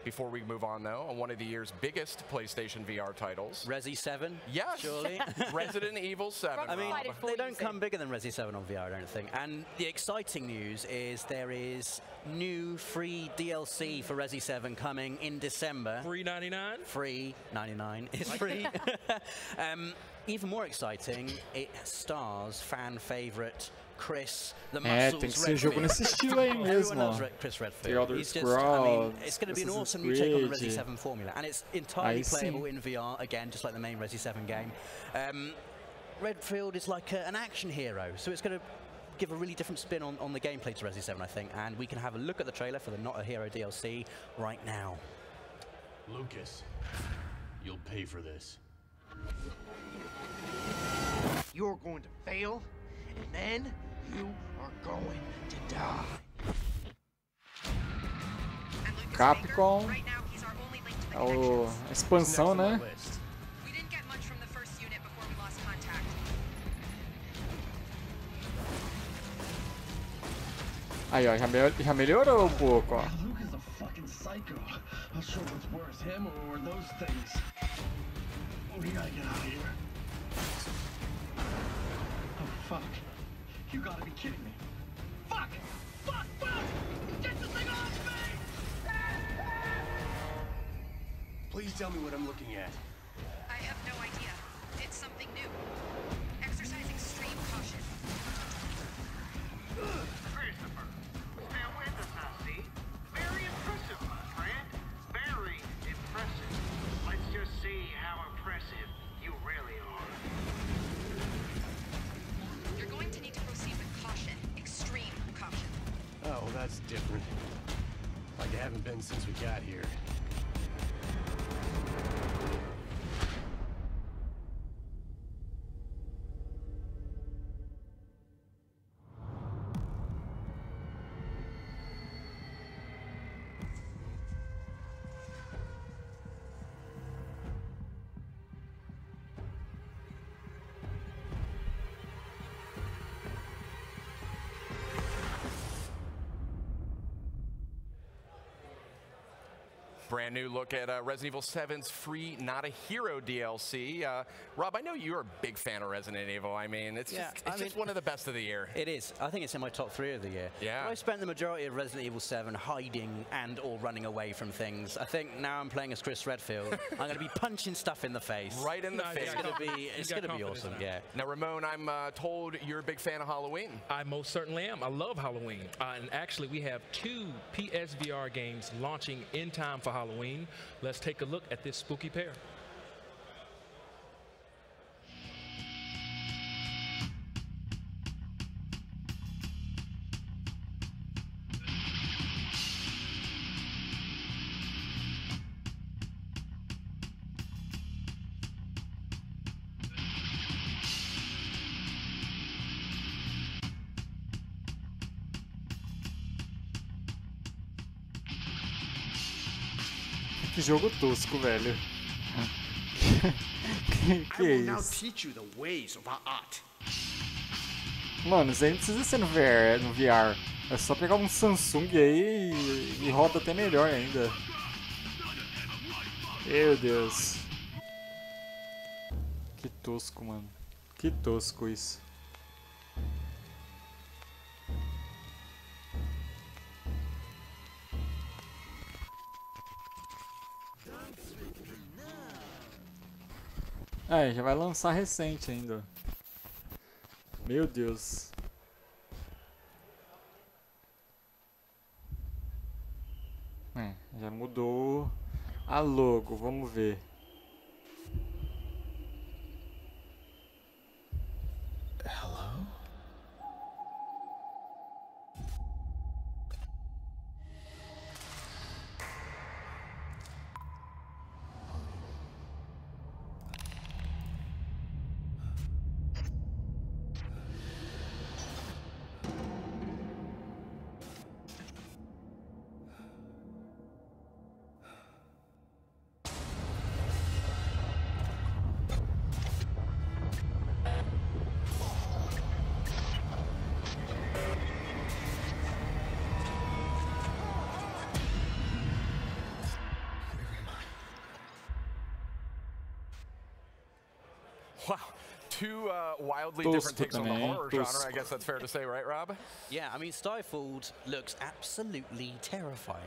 before we move on, though, on one of the year's biggest PlayStation VR titles. Resi 7? Yes. Surely? Resident Evil 7. I mean, Excited for they you, don't come Sid. bigger than Resi 7 on VR, I don't think. And the exciting news is there is new free DLC for Resi 7 coming in December. Free 99. Free 99 is free. Even more exciting, it stars fan favorite Chris, the É, Muscles tem que ser jogo Redfield. nesse estilo aí Everyone mesmo. loves Ó. Chris The Redfield. Elder He's just, I mean, Scrolls, it's going to be an Assassin's awesome new take on the Resi Creed. 7 formula, and it's entirely I see. playable in VR again, just like the main Resi 7 game. Redfield is like an action hero, so it's going to give a really different spin on the gameplay to Resi 7, I think, and we can have a look at the trailer for the Not a Hero DLC right now. Lucas, you'll pay for this. You're going to fail, and then you are going to die. Capcom. A expansão, né? We didn't get much from the first unit before we lost contact. Aí, ó, já melhorou um pouco, ó. Luke is a fucking psycho. Not sure what's worse, him or those things. We gotta get out of here. Oh, fuck. You gotta be kidding me. Fuck! Fuck! Fuck! Get the thing off me! Please tell me what I'm looking at. I have no idea. It's something new. Exercise extreme caution. Christopher, stand with us, I see. Very impressive, my friend. Very impressive. Let's just see how impressive you really are. You're going to need to proceed with caution. Extreme caution. Oh, well, that's different. Like I haven't been since we got here. Brand new look at Resident Evil 7's free Not a Hero DLC. Rob, I know you're a big fan of Resident Evil. I mean, it's just one of the best of the year. It is. I think it's in my top 3 of the year. Yeah. I spent the majority of Resident Evil 7 hiding and or running away from things. I think now I'm playing as Chris Redfield. I'm going to be punching stuff in the face. Right in the face. It's going to be awesome. Yeah. Now, Ramon, I'm told you're a big fan of Halloween. I most certainly am. I love Halloween. And actually, we have 2 PSVR games launching in time for Halloween. Let's take a look at this spooky pair. Que jogo tosco, velho. que é isso? Mano, isso aí não precisa ser no VR. É só pegar um Samsung aí e roda até melhor ainda. Meu Deus. Que tosco, mano. Que tosco isso. É, já vai lançar recente ainda. Meu Deus. É, já mudou a logo, vamos ver. Hello? Wow. 2 wildly different takes on the horror genre, I guess that's fair to say, right, Rob? Yeah, I mean, Stifled looks absolutely terrifying.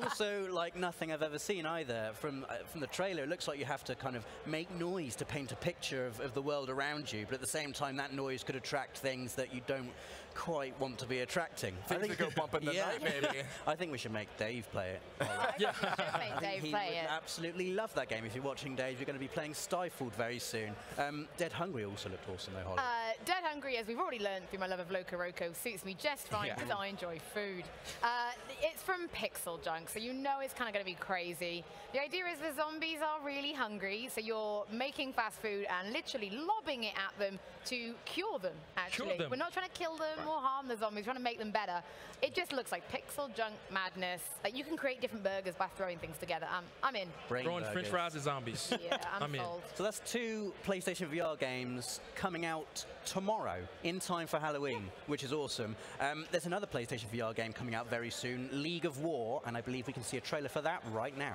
Also, like nothing I've ever seen either. From the trailer, it looks like you have to kind of make noise to paint a picture of the world around you, but at the same time, that noise could attract things that you don't quite want to be attracting. Things that go bump in the night, maybe. I think we should make Dave play it. Yeah. Make Dave he play would it. absolutely love that game. If you're watching Dave, you're going to be playing Stifled very soon. Dead Hungry also looked awesome though, Holly. Dead Hungry, as we've already learned through my love of Loco Roco, suits me just fine because I enjoy food. It's from Pixel Junk, so you know it's kind of going to be crazy. The idea is the zombies are really hungry, so you're making fast food and literally lobbing it at them to cure them, actually. Cure them. We're not trying to kill them or harm the zombies, we're trying to make them better. It just looks like Pixel Junk madness. Like, you can create different burgers by throwing things together. I'm in. Throwing French fries at zombies. Yeah, I'm in. sold. So that's 2 PlayStation VR games coming out tomorrow in time for Halloween, which is awesome. There's another PlayStation VR game coming out very soon, League of War, and I believe we can see a trailer for that right now.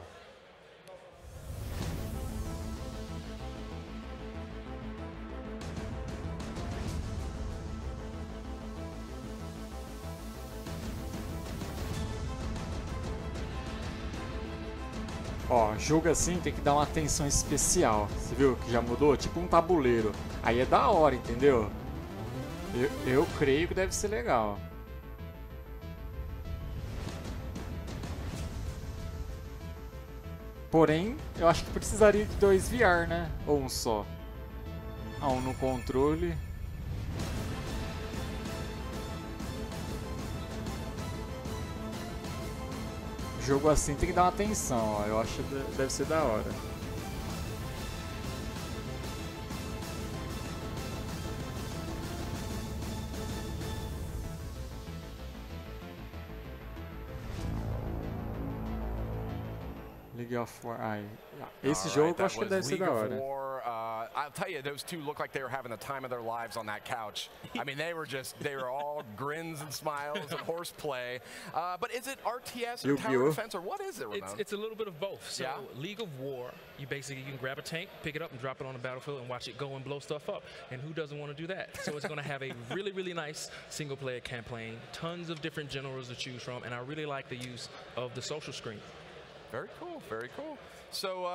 Ó, jogo assim tem que dar uma atenção especial. Você viu que já mudou? Tipo um tabuleiro. Aí é da hora, entendeu? Eu creio que deve ser legal. Porém, eu acho que precisaria de 2 VR, né? Ou um só. Ah, um no controle. Jogo assim tem que dar uma atenção, ó. Eu acho que deve ser da hora. League of War. Esse jogo eu acho que deve ser da hora. I'll tell you, those two look like they were having the time of their lives on that couch. I mean, they were all grins and smiles and horseplay. But is it RTS or tower defense, or what is it, Ramon? It's a little bit of both. So yeah? League of War, you can grab a tank, pick it up, and drop it on the battlefield and watch it go and blow stuff up. And who doesn't want to do that? So it's going to have a really, really nice single-player campaign, tons of different generals to choose from, and I really like the use of the social screen. Very cool, very cool. So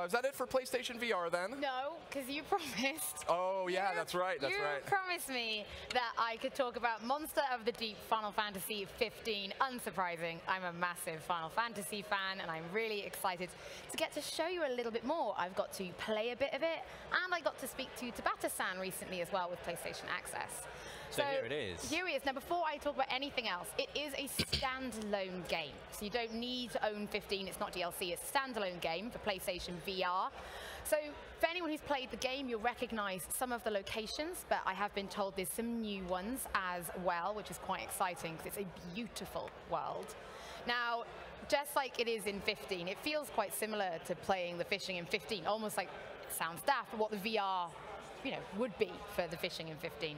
is that it for PlayStation VR then? No, because you promised. Oh yeah, that's right, that's right. You promised me that I could talk about Monster of the Deep Final Fantasy 15. Unsurprising, I'm a massive Final Fantasy fan, and I'm really excited to get to show you a little bit more. I've got to play a bit of it, and I got to speak to Tabata-san recently as well with PlayStation Access. So here it is. Here it is. Now, before I talk about anything else, it is a standalone game. So you don't need to own 15. It's not DLC. It's a standalone game for PlayStation VR. So for anyone who's played the game, you'll recognize some of the locations, but I have been told there's some new ones as well, which is quite exciting because it's a beautiful world. Now, just like it is in 15, it feels quite similar to playing the fishing in 15, almost like, it sounds daft, but what the VR, would be for the fishing in 15.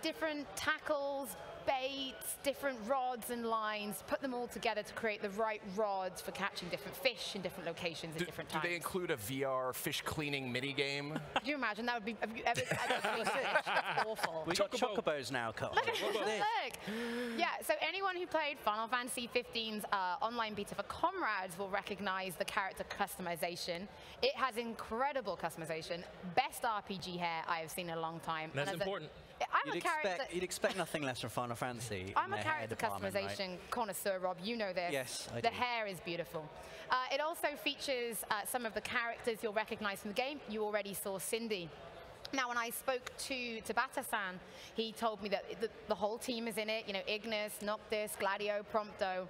Different tackles, baits, different rods and lines, put them all together to create the right rods for catching different fish in different locations at different times. Do they include a VR fish cleaning mini game? Could you imagine? That would be, have you ever, that's awful. We've got chocobos now, Carl. Look. Yeah, so anyone who played Final Fantasy 15's online beta for Comrades will recognize the character customization. It has incredible customization. Best RPG hair I have seen in a long time. That's important. You'd expect nothing less from Final Fantasy. I'm a character customization connoisseur, Rob. You know this. Yes, I do. The hair is beautiful. It also features some of the characters you'll recognize from the game. You already saw Cindy. Now, when I spoke to Tabata-san, he told me that the whole team is in it. Ignis, Noctis, Gladio, Prompto.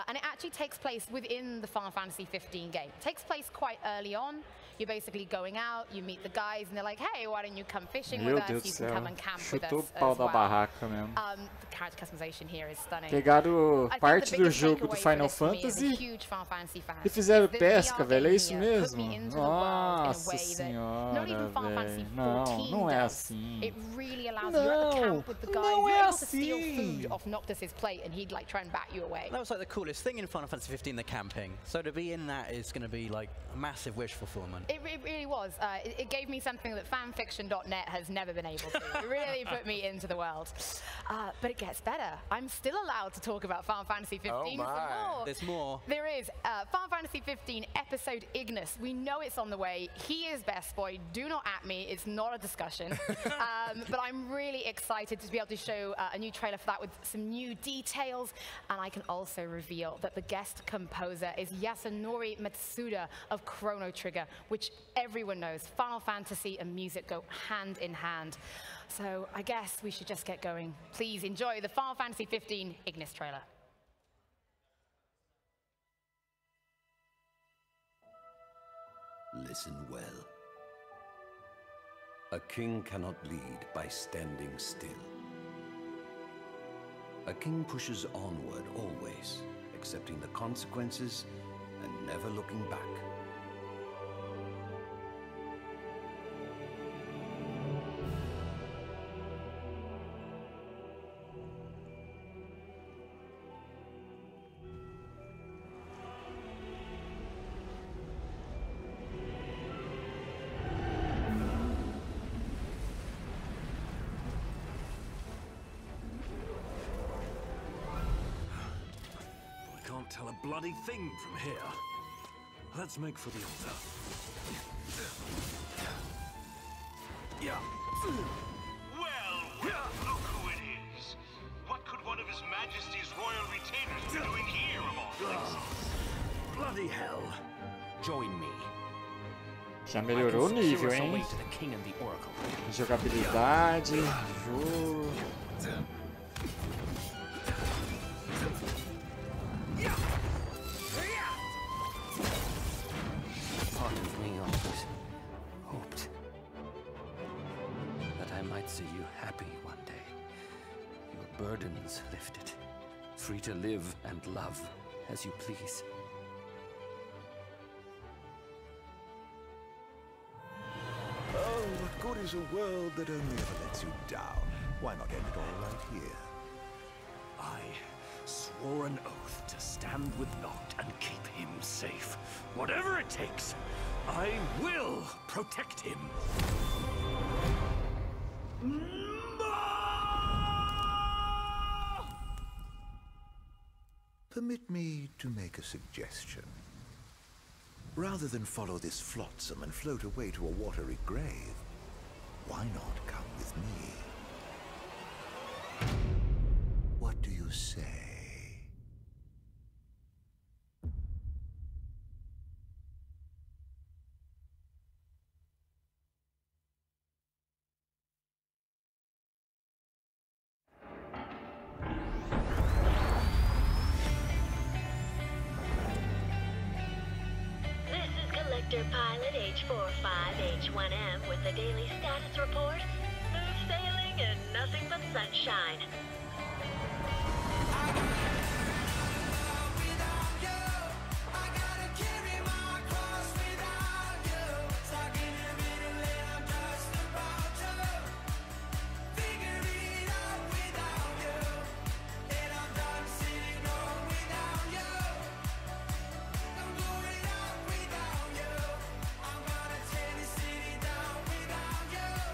And it actually takes place within the Final Fantasy 15 game. It takes place quite early on. You're basically going out, you meet the guys, and they're like, hey, why don't you come fishing with us? You can come and camp with us as well. The character customization here is stunning. Pegaram parte do jogo do Final Fantasy e fizeram pesca, velho. É isso mesmo? Nossa senhora, velho. Não é assim. It really allows you to camp with the guys. You're able to steal food off Noctis's plate, and he'd try and bat you away. That was like the coolest thing in Final Fantasy 15, the camping. So to be in that is going to be like a massive wish fulfillment. It really was. It gave me something that fanfiction.net has never been able to. It really put me into the world. But it gets better. I'm still allowed to talk about Final Fantasy 15 for more. There's more. There is. Final Fantasy 15 episode Ignis. We know it's on the way. He is best boy. Do not at me. It's not a discussion. But I'm really excited to be able to show a new trailer for that with some new details. And I can also reveal that the guest composer is Yasunori Matsuda of Chrono Trigger, which everyone knows. Final Fantasy and music go hand in hand. So I guess we should just get going. Please enjoy the Final Fantasy 15 Ignis trailer. Listen well. A king cannot lead by standing still. A king pushes onward always, accepting the consequences and never looking back. Tell a bloody thing from here. Let's make for the altar. Yeah. Well, look who it is. What could one of His Majesty's royal retainers be doing here of all places? Bloody hell. Join me. Já melhorou o nível, hein? Jogabilidade, jogo. See you happy one day. Your burdens lifted. Free to live and love as you please. good is a world that only ever lets you down. Why not end it all right here? I swore an oath to stand with Noct and keep him safe. Whatever it takes, I will protect him. Permit me to make a suggestion. Rather than follow this flotsam and float away to a watery grave, why not come with me? What do you say? Collector Pilot H45H1M with the daily status report. Smooth sailing and nothing but sunshine.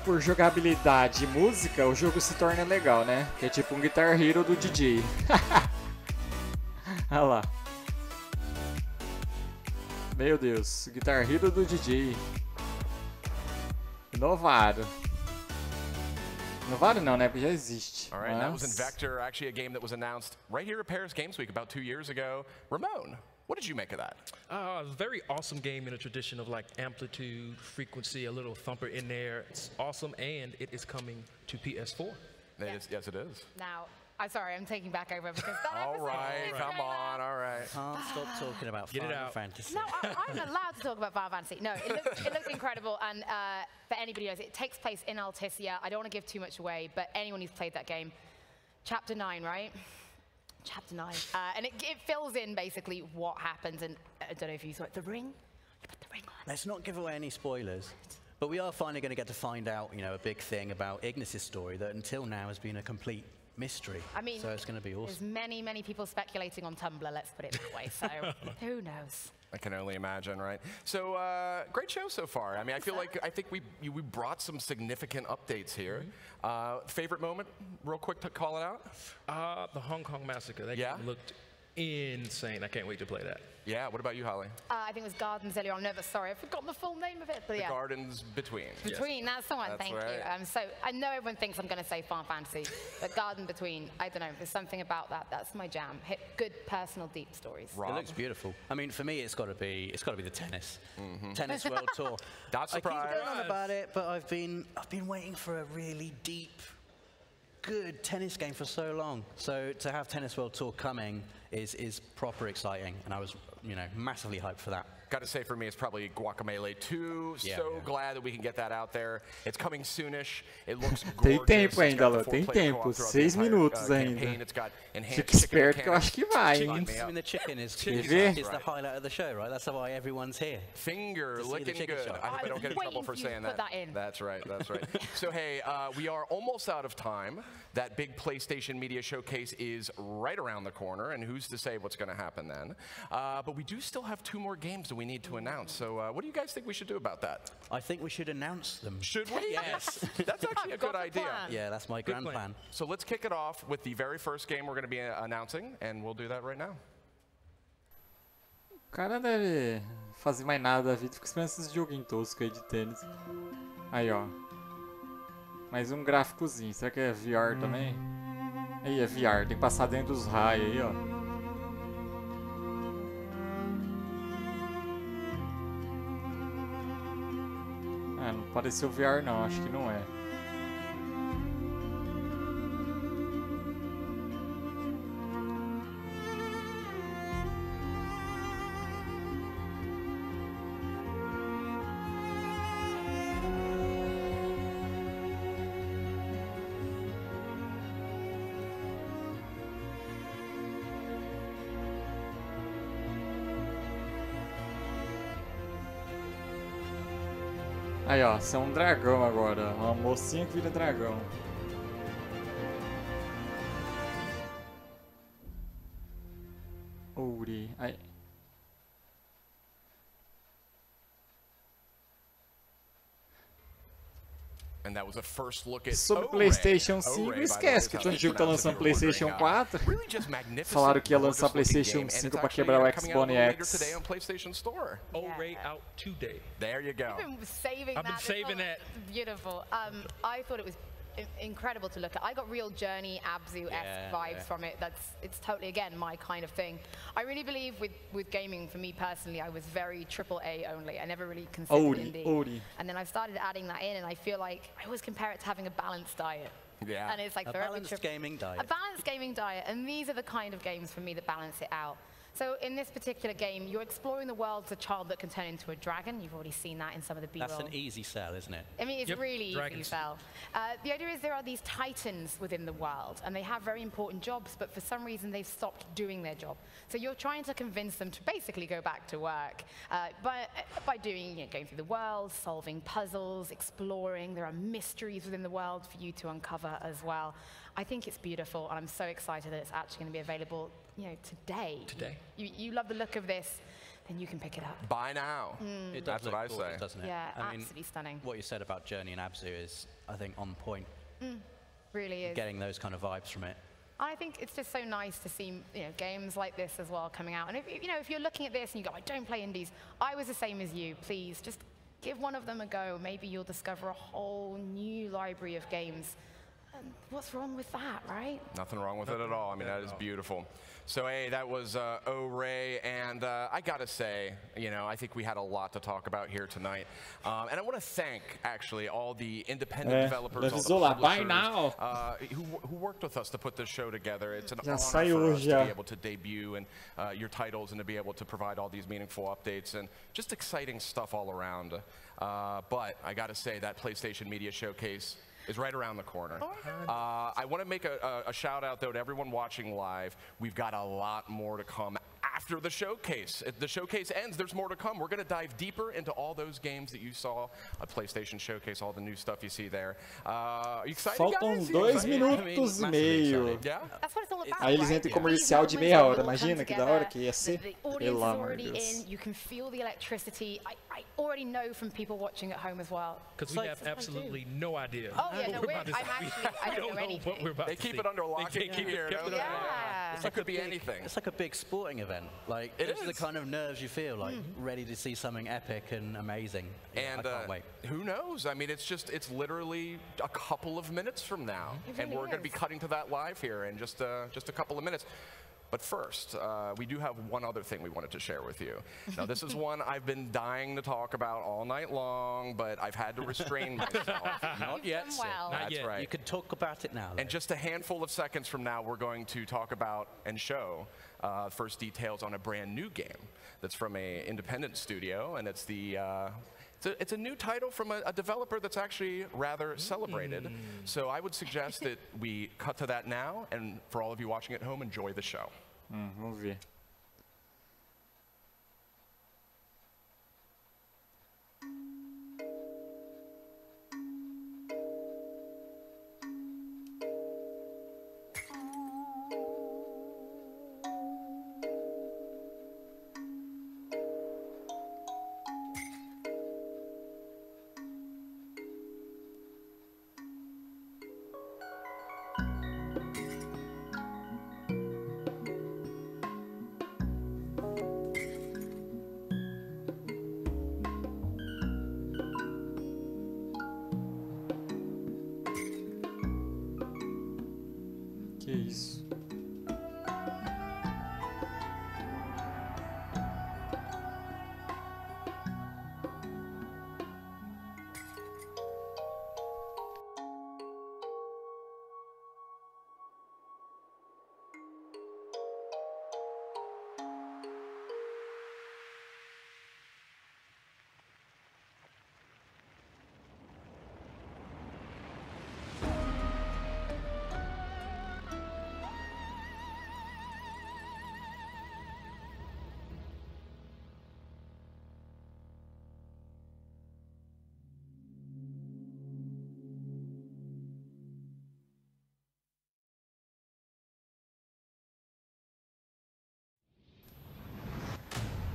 Por jogabilidade e música, o jogo se torna legal, né? Que é tipo um Guitar Hero do DJ. Olha lá. Meu Deus, Guitar Hero do DJ. Inovaram. Inovaram não, né? Porque já existe. All right, that was in Vector, actually a game that was announced right here at Paris Games Week about 2 years ago. Ramon, what did you make of that? A very awesome game in a tradition of like amplitude, frequency, a little thumper in there. It's awesome, and it is coming to PS4. Yes, it is. Now, I'm sorry, I'm taking back over because that all right, come on, all right. Can't stop talking about Final Fantasy. No, I'm allowed to talk about Final Fantasy. No, it looked incredible, and for anybody who knows, it takes place in Alticia. I don't want to give too much away, but anyone who's played that game, Chapter 9, right? Chapter 9. And it fills in basically what happens, and I don't know if you saw it, the ring? You put the ring on. Let's not give away any spoilers. But we are finally going to get to find out, you know, a big thing about Ignis' story that until now has been a complete mystery. I mean, so it's going to be awesome. There's many, many people speculating on Tumblr, let's put it that way, so who knows? I can only imagine, right? So, great show so far. I mean, I think we brought some significant updates here. Favorite moment, real quick to call it out? The Hong Kong Massacre. That game looked insane. I can't wait to play that. Yeah, what about you, Holly? I think it was Gardens earlier on. Never, sorry, I've forgotten the full name of it. But the yeah. Gardens Between. Between, yes. that's the one, thank right. you. So I know everyone thinks I'm going to say Final Fantasy, but Garden Between, I don't know, there's something about that. That's my jam. Good, personal, deep stories. Rob? It looks beautiful. I mean, for me, it's got to be the tennis. Tennis World Tour. Not surprised. I keep going on about it, but I've been waiting for a really deep, good tennis game for so long. So to have Tennis World Tour coming is proper exciting, and I was, massively hyped for that. Got to say, for me, it's probably Guacamelee 2. So glad that we can get that out there. It's coming soonish. It looks gorgeous. Tem tempo ainda, Lô. Tem tempo. 6 minutos ainda. Fica esperto que eu acho que vai, hein? I mean, the chicken is the highlight of the show, right? That's why everyone's here. Finger licking good. I hope I don't get in trouble for saying that. That's right. That's right. So, hey, we are almost out of time. That big PlayStation Media Showcase is right around the corner, and who's to say what's going to happen then? But we do still have 2 more games that we need to announce. So what do you guys think we should do about that? I think we should announce them. Should we? Yes. That's actually a good idea. Yeah, that's my grand plan. So let's kick it off with the very first game we're going to be announcing, and we'll do that right now. O cara deve fazer mais nada da vida, fica esperando esses joguinhos toscos aí de tênis. Aí, ó. Mais um gráficozinho. Será que é VR também? Aí, é VR. Tem que passar dentro dos raios aí, ó. Ah, não pareceu VR não. Acho que não é. Aí, ó, você é um dragão agora. Uma mocinha que vira dragão. Ouri. Aí. And that was a first look at Sobre O-Ray. PlayStation 5, O-Ray, esquece que o jogo tá lançando PlayStation 4. Falaram que ia lançar PlayStation 5 pra quebrar o Xbox X. O-Ray out today. There you go. I've been saving I've been that. saving that. Beautiful. I thought it was incredible to look at. I got real Journey, Abzu-esque vibes from it. It's totally, again, my kind of thing. I really believe with gaming, for me personally, I was very AAA only. I never really considered indie. And then I started adding that in, and I feel like I always compare it to having a balanced diet. Yeah. And it's like a balanced gaming diet. A balanced gaming diet, and these are the kind of games for me that balance it out. So in this particular game, you're exploring the world as a child that can turn into a dragon. You've already seen that in some of the B-roll. That's an easy sell, isn't it? I mean, it's really dragons. easy to sell. The idea is there are these titans within the world, and they have very important jobs, but for some reason they've stopped doing their job. So you're trying to convince them to basically go back to work by doing, going through the world, solving puzzles, exploring. There are mysteries within the world for you to uncover as well. I think it's beautiful, and I'm so excited that it's actually going to be available, today. Today. You love the look of this, then you can pick it up. Buy now. It does That's look what I gorgeous, say. doesn't it? Yeah, I mean, absolutely stunning. what you said about Journey and Abzu is, I think, on point. Really is. Getting those kind of vibes from it. I think it's just so nice to see games like this as well coming out. And if you're looking at this and you go, I don't play indies, I was the same as you. Please just give one of them a go. Maybe you'll discover a whole new library of games. And what's wrong with that, right? Nothing wrong with it at all. I mean, that is beautiful. So, hey, that was O-Ray, and I gotta say, I think we had a lot to talk about here tonight. And I want to thank, actually, all the independent developers, all the publishers who worked with us to put this show together. It's an honor for us to be able to debut and your titles and to be able to provide all these meaningful updates and just exciting stuff all around. But I gotta say, that PlayStation Media Showcase is right around the corner. I want to make a shout out, though, to everyone watching live. We've got a lot more to come after the showcase. If the showcase ends, there's more to come. We're going to dive deeper into all those games that you saw at PlayStation Showcase, all the new stuff you see there. Are you excited, Faltam guys? 2 minutos e meio. Yeah? That's what it's all about. Aí eles entram em comercial de meia hora. Imagina que da hora que ia ser. The audience is already in. You can feel the electricity. I already know from people watching at home as well. Because we have absolutely no idea. Oh, yeah, no, I don't know anything. What we're about They to keep see. it under lock and key here. Yeah. It could be anything. It's like a big sporting event. Like, it's the kind of nerves you feel, like, ready to see something epic and amazing. And I can't wait. who knows? I mean, it's literally a couple of minutes from now. And we're going to be cutting to that live here in just a couple of minutes. But first, we do have one other thing we wanted to share with you. Now, this is one I've been dying to talk about all night long, but I've had to restrain myself. Not yet, sir. That's yet. right. You can talk about it now. And just a handful of seconds from now, we're going to talk about and show first details on a brand new game that's from an independent studio, and it's the it's a new title from a developer that's actually rather celebrated. So I would suggest that we cut to that now, and for all of you watching at home, enjoy the show. Vamos ver. Que isso?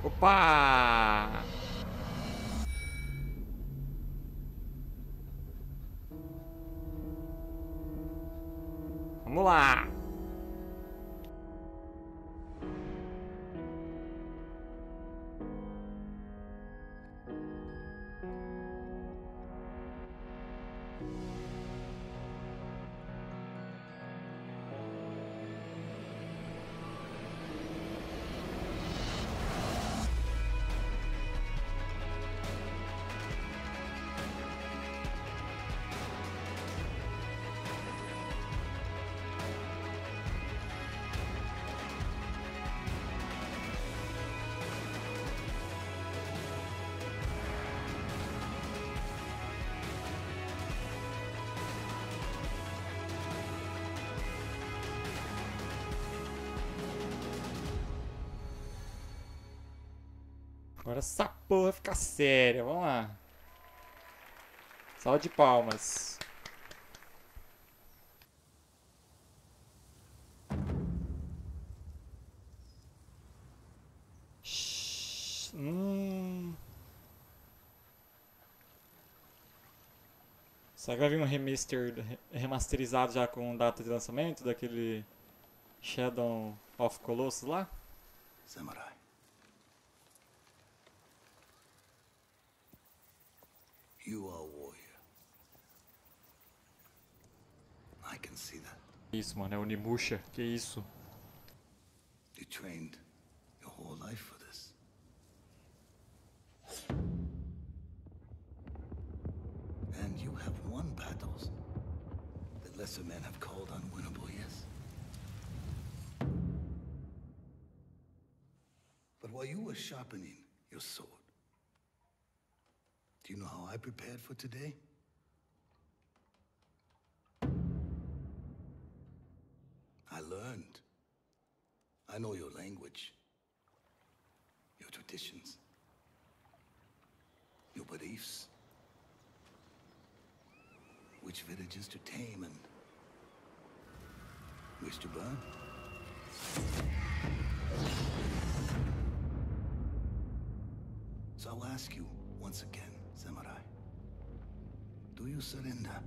Opa! Vamos lá! Agora essa porra fica séria, vamos lá. Salva de palmas. Será que vai vir um remasterizado já com data de lançamento daquele Shadow of Colossus lá? Samurai. You are a warrior. I can see that. Isso, mano, é o Nimusha. Que isso? You trained your whole life for this. And you have won battles that lesser men have called unwinnable, yes? But while you were sharpening your sword, do you know how I prepared for today? I learned. I know your language, your traditions, your beliefs, which villages to tame and which to burn. So I'll ask you once again, Samurai, do you surrender?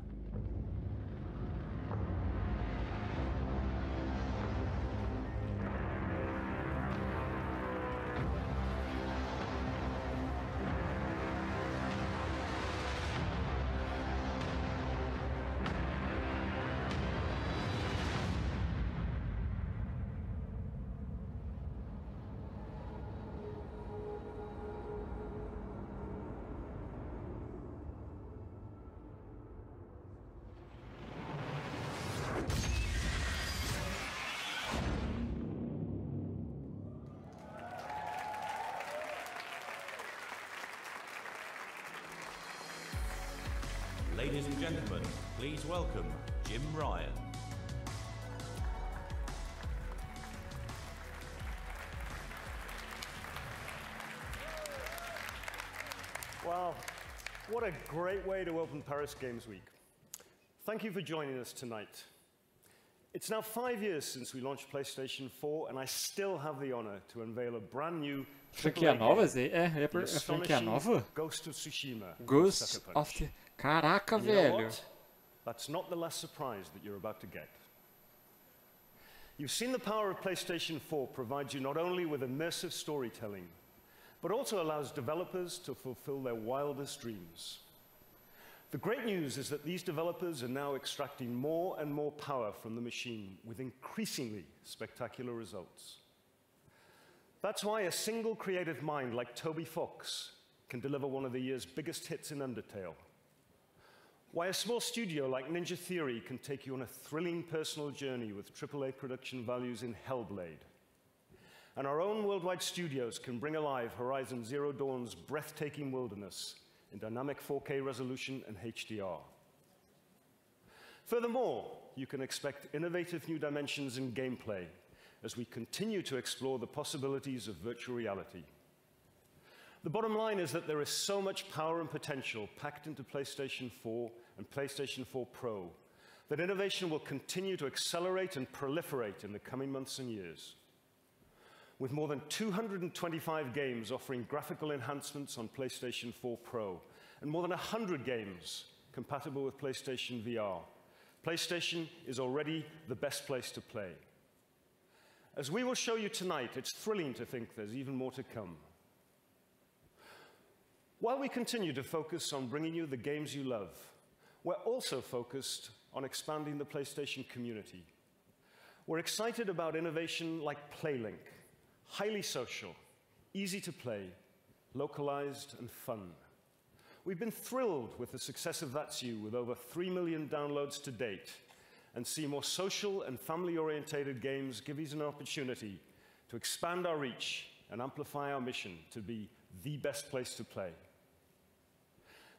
Ladies and gentlemen, please welcome Jim Ryan. Wow, what a great way to open Paris Games Week. Thank you for joining us tonight. It's now 5 years since we launched PlayStation 4, and I still have the honor to unveil a brand new Franquia nova, Zé? É franquia nova? Ghost of Tsushima. Ghost of the... Caraca, velho. That's not the last surprise that you're about to get. You've seen the power of PlayStation 4 provide you not only with immersive storytelling, but also allows developers to fulfill their wildest dreams. The great news is that these developers are now extracting more and more power from the machine with increasingly spectacular results. That's why a single creative mind like Toby Fox can deliver one of the year's biggest hits in Undertale. Why a small studio like Ninja Theory can take you on a thrilling personal journey with AAA production values in Hellblade. And our own worldwide studios can bring alive Horizon Zero Dawn's breathtaking wilderness in dynamic 4K resolution and HDR. Furthermore, you can expect innovative new dimensions in gameplay as we continue to explore the possibilities of virtual reality. The bottom line is that there is so much power and potential packed into PlayStation 4 and PlayStation 4 Pro that innovation will continue to accelerate and proliferate in the coming months and years. with more than 225 games offering graphical enhancements on PlayStation 4 Pro, and more than 100 games compatible with PlayStation VR. PlayStation is already the best place to play. As we will show you tonight, it's thrilling to think there's even more to come. While we continue to focus on bringing you the games you love, we're also focused on expanding the PlayStation community. We're excited about innovation like PlayLink, highly social, easy to play, localized, and fun. We've been thrilled with the success of That's You, with over 3 million downloads to date, and see more social and family-orientated games give us an opportunity to expand our reach and amplify our mission to be the best place to play.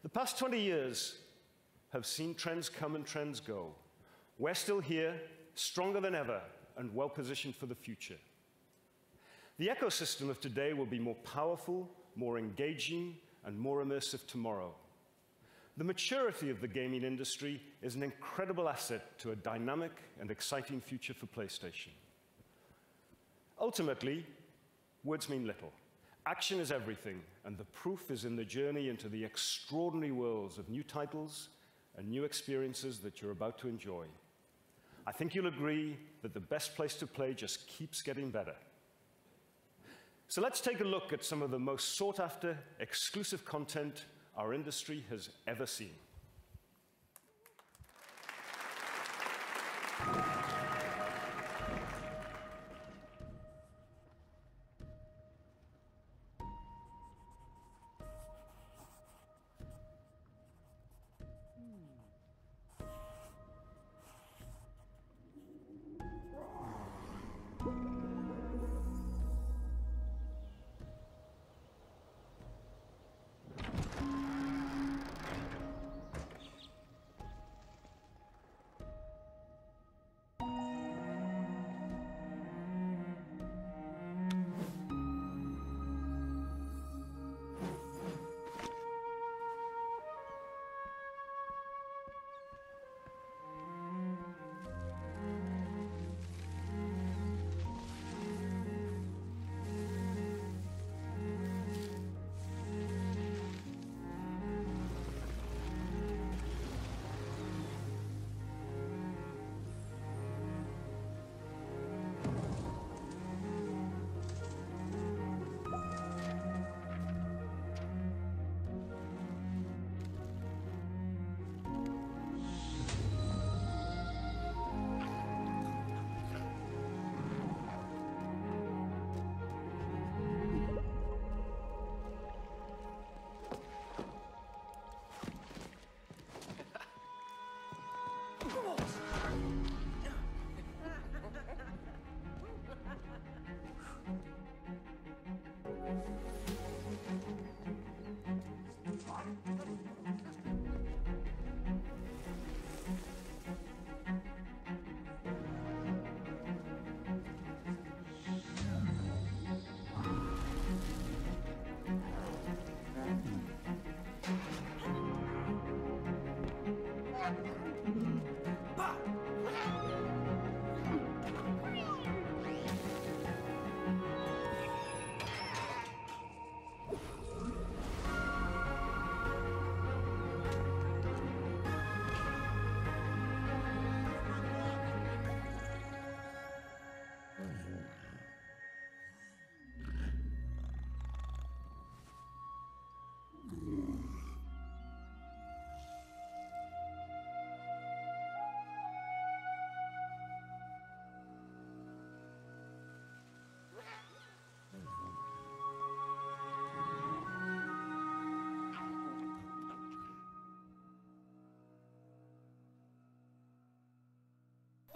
The past 20 years have seen trends come and trends go. We're still here, stronger than ever, and well-positioned for the future. The ecosystem of today will be more powerful, more engaging, and more immersive tomorrow. The maturity of the gaming industry is an incredible asset to a dynamic and exciting future for PlayStation. Ultimately, words mean little. Action is everything, and the proof is in the journey into the extraordinary worlds of new titles and new experiences that you're about to enjoy. I think you'll agree that the best place to play just keeps getting better. So let's take a look at some of the most sought-after exclusive content our industry has ever seen.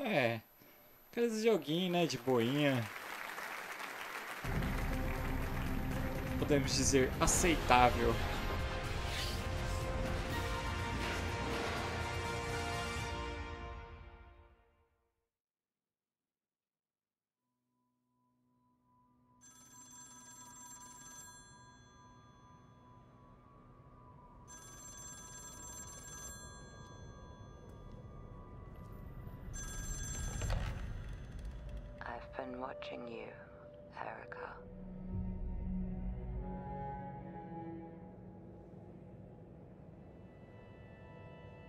É, aqueles joguinhos, né, de boinha. Podemos dizer aceitável. I've been watching you America.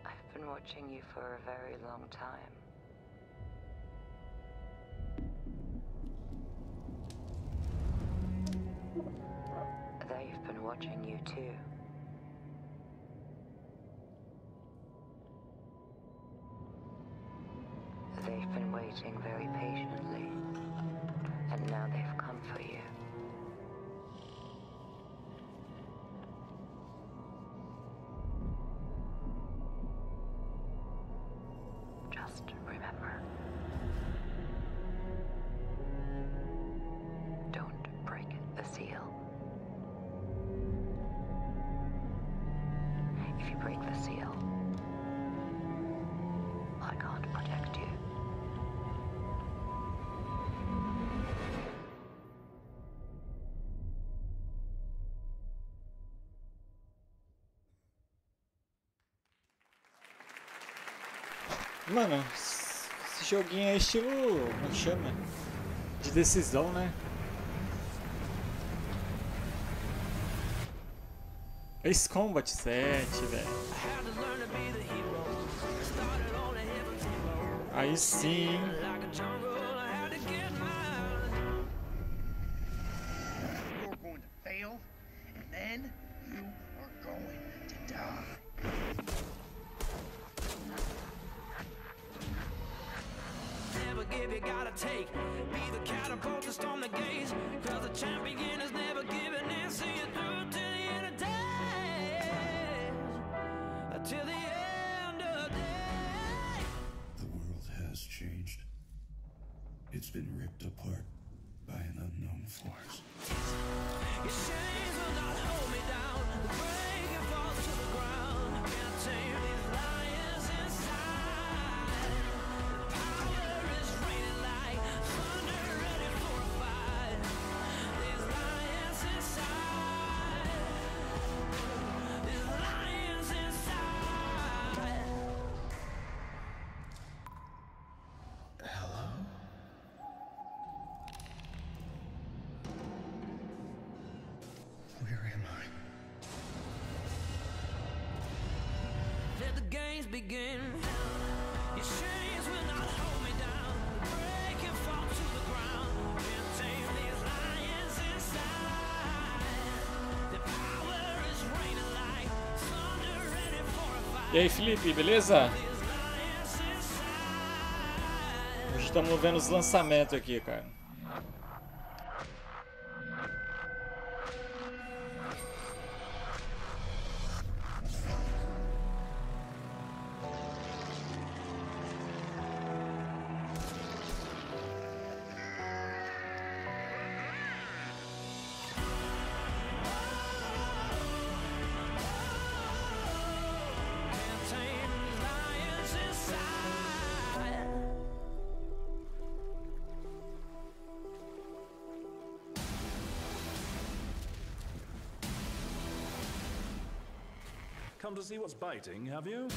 I've been watching you for a very long time. They've been watching you too. They've been waiting very patiently, and now they've come for you. Just remember, don't break the seal. If you break the seal, I can't protect you. Mano, esse joguinho é estilo, como chama? De decisão, né? Ace Combat 7, velho. Aí sim. You're going to fail, and then you are going to die. Never give, you gotta take. Be the catapult to storm the gates. Cause the champion is never giving in. See you through till the end of days. Till the end of days. The world has changed. It's been ripped apart by an unknown force. Your chains will not hold me down. Break and fall to the ground. Can't tame these lions inside. Power is raining like thunder, ready for a fight. These lions inside. These lions inside. Hello? Where am I? Let the games begin. Your chains will not hold me down. Break and fall to the ground. Can't tame these lions inside. The power is raining like thunder, ready for a fight. E aí, Felipe, beleza? Hoje estamos vendo os lançamentos aqui, cara. Can't tame these lions inside. Come to see what's biting, have you?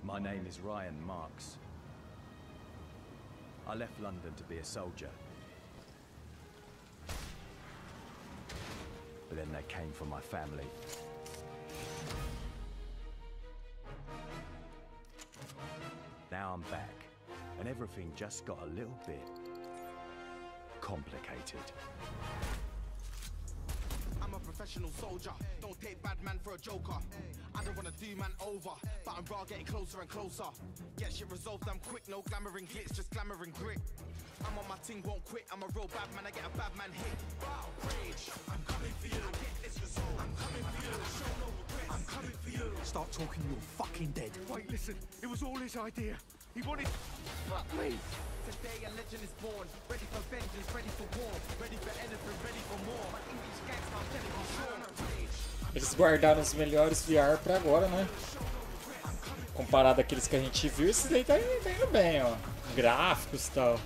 My name is Ryan Marks. I left London to be a soldier. But then they came for my family. Now I'm back, and everything just got a little bit complicated. I'm a professional soldier, don't take bad man for a joker. I don't wanna do man over, but I'm raw getting closer and closer. Get shit resolved, I'm quick, no glamour and glitz, just glamour and grit. I'm on my ting, won't quit, I'm a real bad man, I get a bad man hit. Wow, rage, I'm coming for you, I get this result, I'm coming for you, show no regrets, I'm coming for you. Start talking, you're fucking dead. Wait, listen, it was all his idea. He wanted... Fuck me! Today a legend is born, ready for vengeance, ready for war, ready for anything, ready for more. My English gangster, I'm telling you, sure. Eles guardaram os melhores VR pra agora, né? Comparado àqueles que a gente viu, esses daí tá indo bem, ó. Gráficos e tal.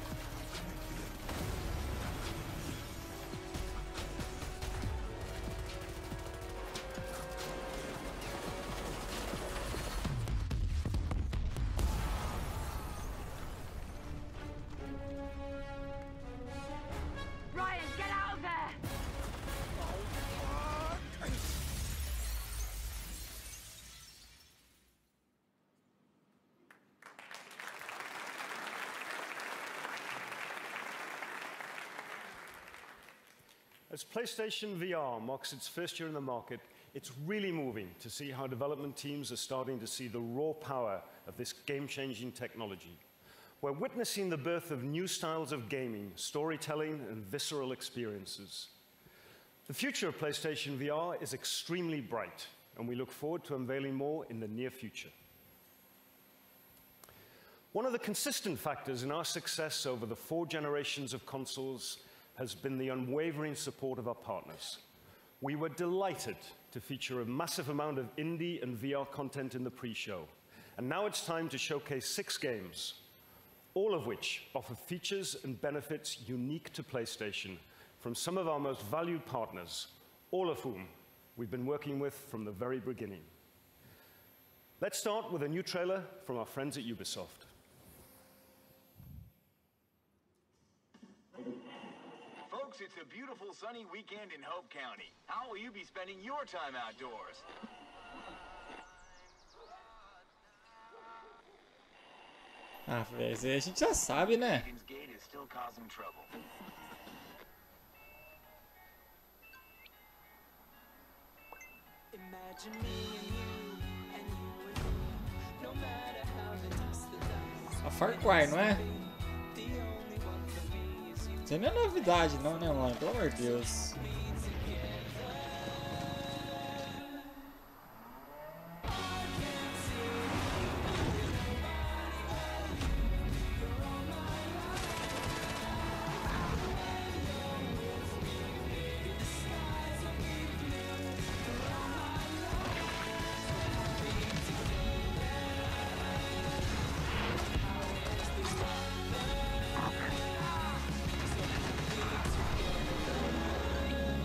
As PlayStation VR marks its first year in the market, it's really moving to see how development teams are starting to see the raw power of this game-changing technology. We're witnessing the birth of new styles of gaming, storytelling, and visceral experiences. The future of PlayStation VR is extremely bright, and we look forward to unveiling more in the near future. One of the consistent factors in our success over the 4 generations of consoles has been the unwavering support of our partners. We were delighted to feature a massive amount of indie and VR content in the pre-show, and now it's time to showcase 6 games, all of which offer features and benefits unique to PlayStation from some of our most valued partners, all of whom we've been working with from the very beginning. Let's start with a new trailer from our friends at Ubisoft. Folks, it's a beautiful sunny weekend in Hope County. How will you be spending your time outdoors? Ah, velho, isso aí a gente já sabe, né? Gate is still causing trouble. Imagine me and you and me, no matter how they toss the dice. A Far Cry, não é? Isso aí não é novidade não, né, mano? Pelo amor de Deus.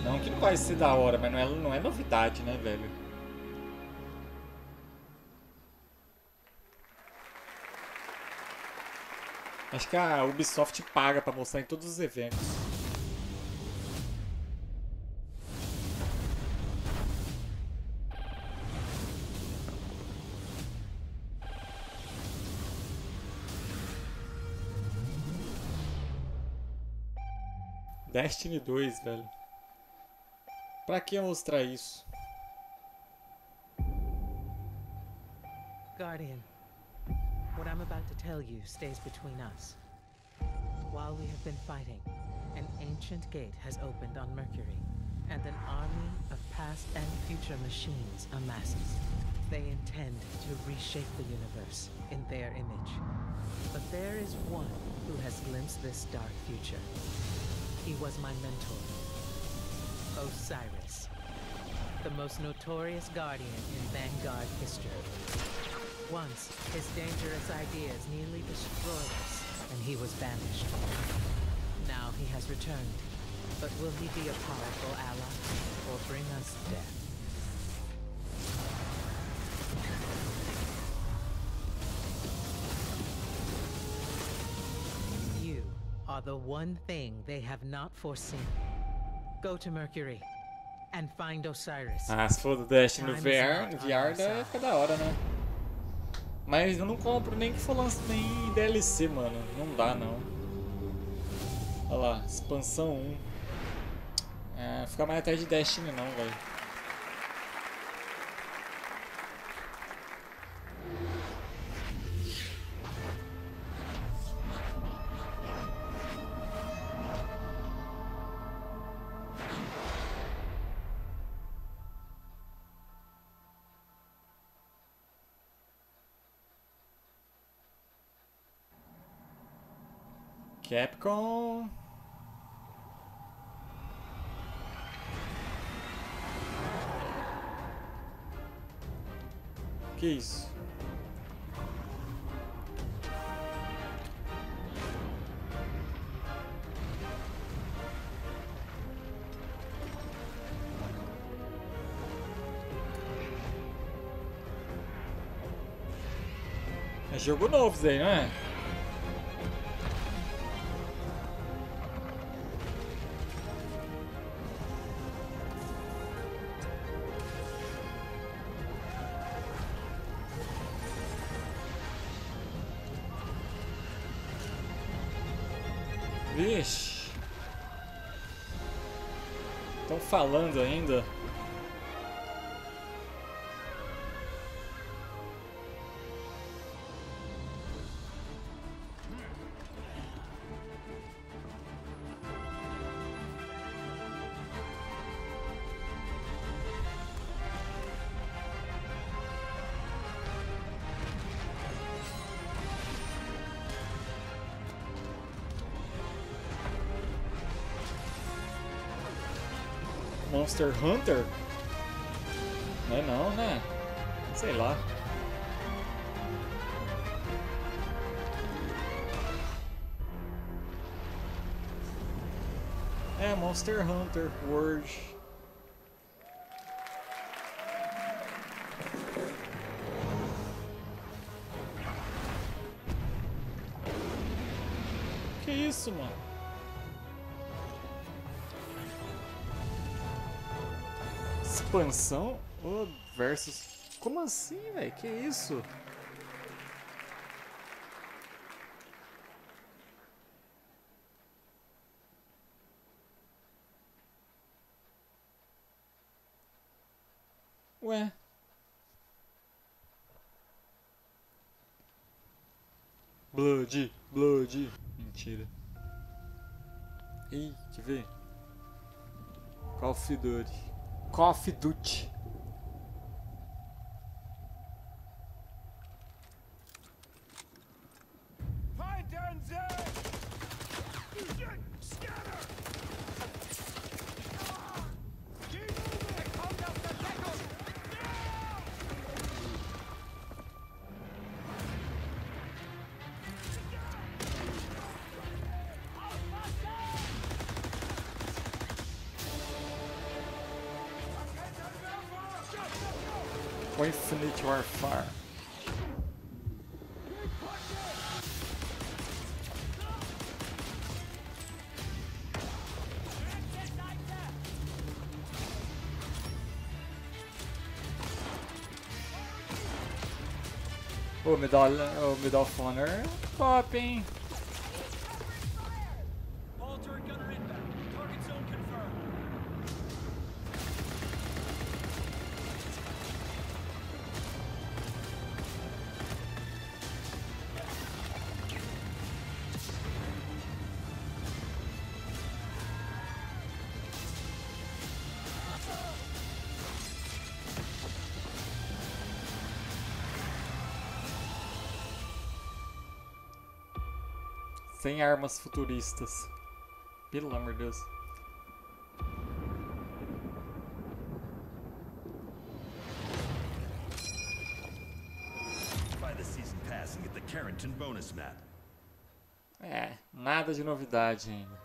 Não que não vai ser da hora, mas não é novidade, né, velho? Acho que a Ubisoft paga pra mostrar em todos os eventos. Destiny 2, velho. Pra que mostrar isso? Guardian, what I'm about to tell you stays between us. While we have been fighting, an ancient gate has opened on Mercury, and an army of past and future machines amasses. They intend to reshape the universe in their image. But there is one who has glimpsed this dark future. He was my mentor, Osiris, the most notorious Guardian in Vanguard history. Once, his dangerous ideas nearly destroyed us, and he was banished. Now he has returned, but will he be a powerful ally, or bring us death? You are the one thing they have not foreseen. Go to Mercury and find Osiris. Ah, se for do Destiny no VR deve ficar da hora, né? Mas eu não compro nem que for lançado nem DLC, mano. Não dá, não. Olha lá, expansão 1. É, fica mais atrás de Destiny não, velho. Capcom. Que isso? É jogo novo isso aí, não é? Vixe. Estão falando ainda? Monster Hunter? Não é não, né? Sei lá. É Monster Hunter World. Que isso, mano? Expansão versus... Como assim, velho? Que isso? Ué? Blood. Mentira. Ih, deixa eu ver. Call of Duty. Call of Duty. O Infinite Warfare. O Medal of Honor, top, hein? Sem armas futuristas. Pelo amor de Deus. Buy the season pass and get the Carrington bonus map. É, nada de novidade ainda.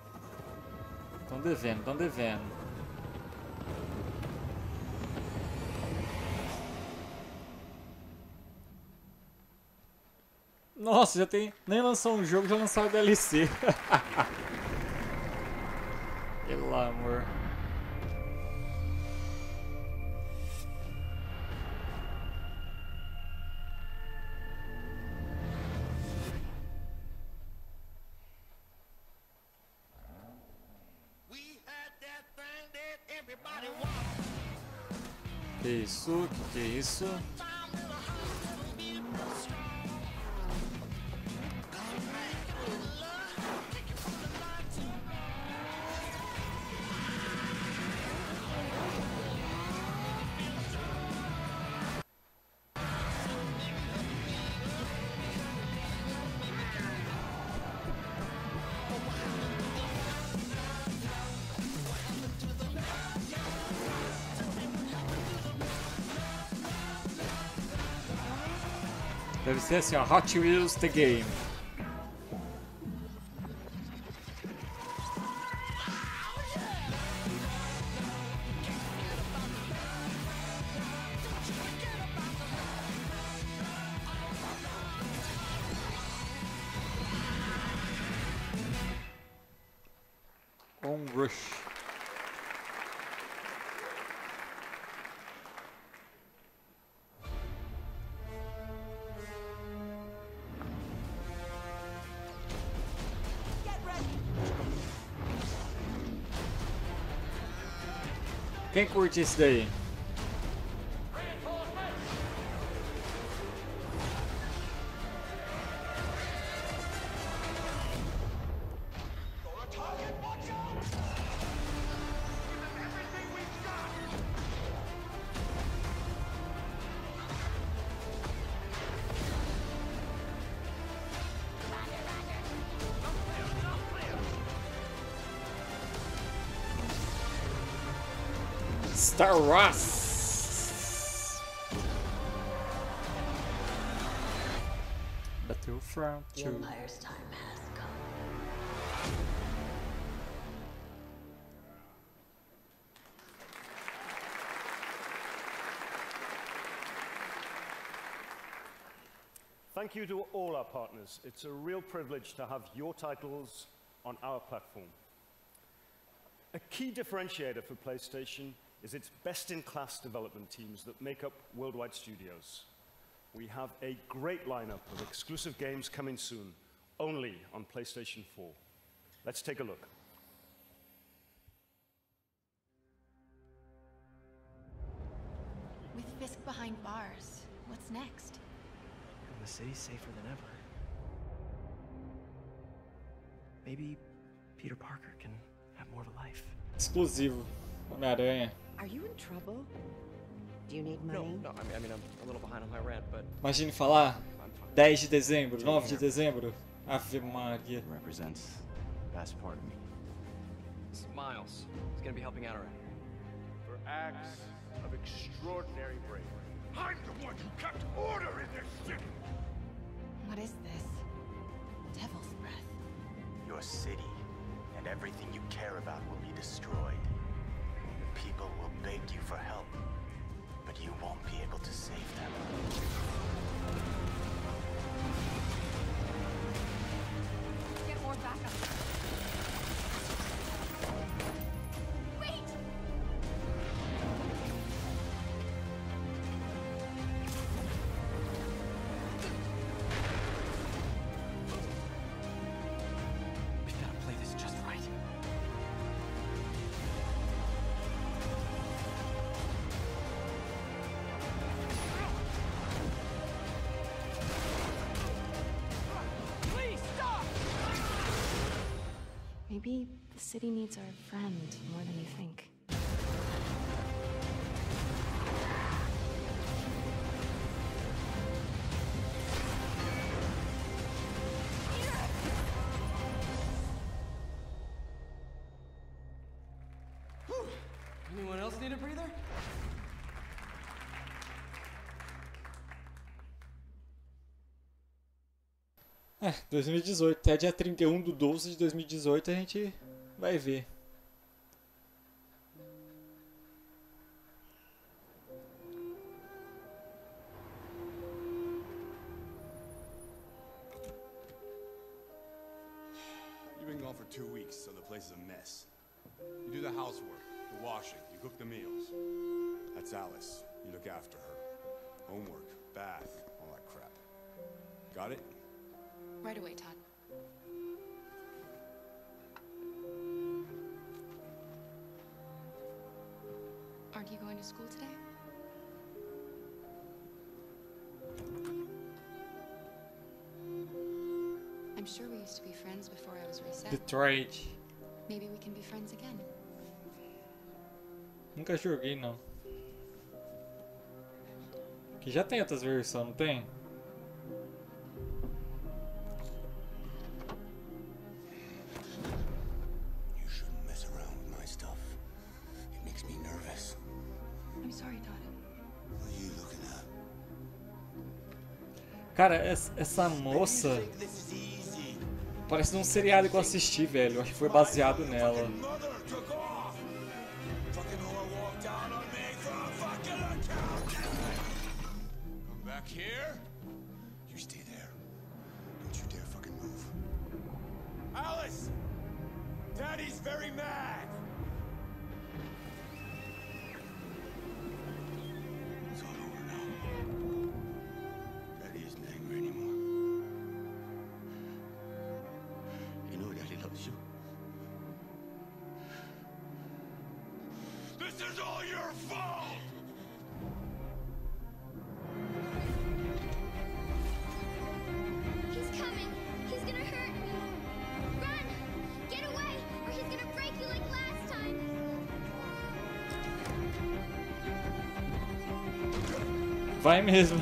Estão devendo. Nossa, já tem... Nem lançou um jogo, já lançaram o DLC. Pelo amor. Que isso? Que é isso? Deve ser assim, ó, Hot Wheels The Game. Rush. Quem curte esse daí? Será. Battlefront 2. The Empire's time has come. Thank you to all our partners. It's a real privilege to have your titles on our platform. A key differentiator for PlayStation is its best-in-class development teams that make up Worldwide Studios. We have a great lineup of exclusive games coming soon, only on PlayStation 4. Let's take a look. With Fisk behind bars, what's next? And the city's safer than ever. Maybe Peter Parker can have more of a life. Exclusivo. Homem-Aranha. Are you in trouble? Do you need money? No, I mean, I'm a little behind on my rent, but... Imagine falar 10 de dezembro, 9 de dezembro. Ave Maria. Represents the best part of me. It's Miles. He's gonna be helping out around here. For acts of extraordinary bravery. I'm the one who kept order in this city! What is this? Devil's breath. Your city and everything you care about will be destroyed. The people will beg you for help, but you won't be able to save them. Get more backup. Wait! We've gotta play this just right. Please stop! Maybe the city needs our friend more than you think. Anyone else need a breather? É, 2018. Até dia 31/12 de 2018 a gente vai ver. You've been gone for 2 weeks, so the place is a mess. You do the housework, the washing, you cook the meals. That's Alice. You look after her. Homework, bath, all that crap. Got it? Right away, Todd. Aren't you going to school today? I'm sure we used to be friends before I was reset. Detroit. Maybe we can be friends again. Nunca joguei, não. Que já tem outras versões, não tem? You shouldn't mess around with my stuff. It makes me nervous. I'm sorry, Todd. What are you looking at? Cara, essa moça parece num seriado que eu assisti, velho. Acho que foi baseado nela. Come back here. You stay there. Don't you dare fucking move. Alice! Daddy's very mad! It's all over now. Daddy isn't angry anymore. You know Daddy loves you. This This is all your fault! He's coming. He's gonna hurt me. Run! Get away, or he's gonna break you like last time. Vai mesmo.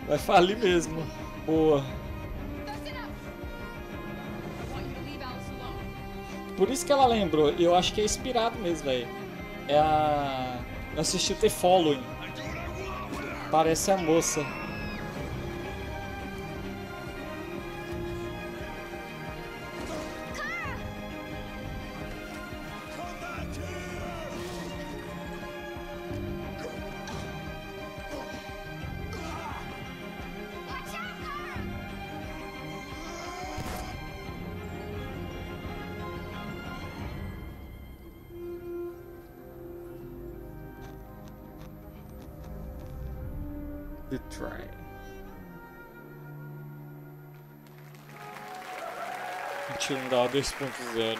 Vai falir mesmo. Boa. Por isso que ela lembrou. Eu acho que é inspirado mesmo, velho. É a... Eu assisti o The Following. Parece a moça. The Train. Grau 2.0.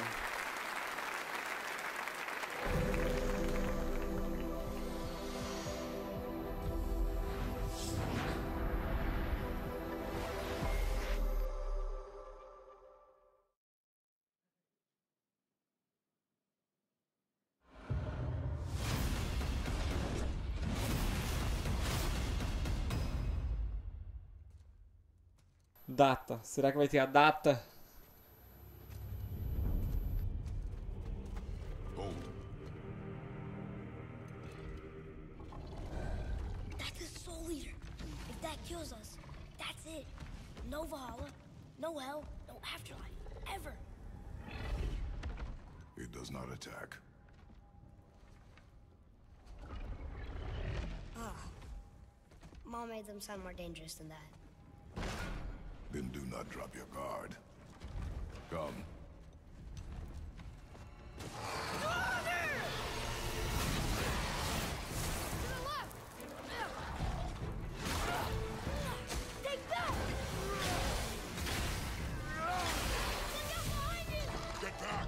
Data. Será que vai ter a data? That's the Soul Eater. If that kills us, that's it. No Valhalla, no hell, no afterlife, ever. It does not attack. Ah. Mom made them sound more dangerous than that. Then do not drop your guard. Come. Take that! Get back!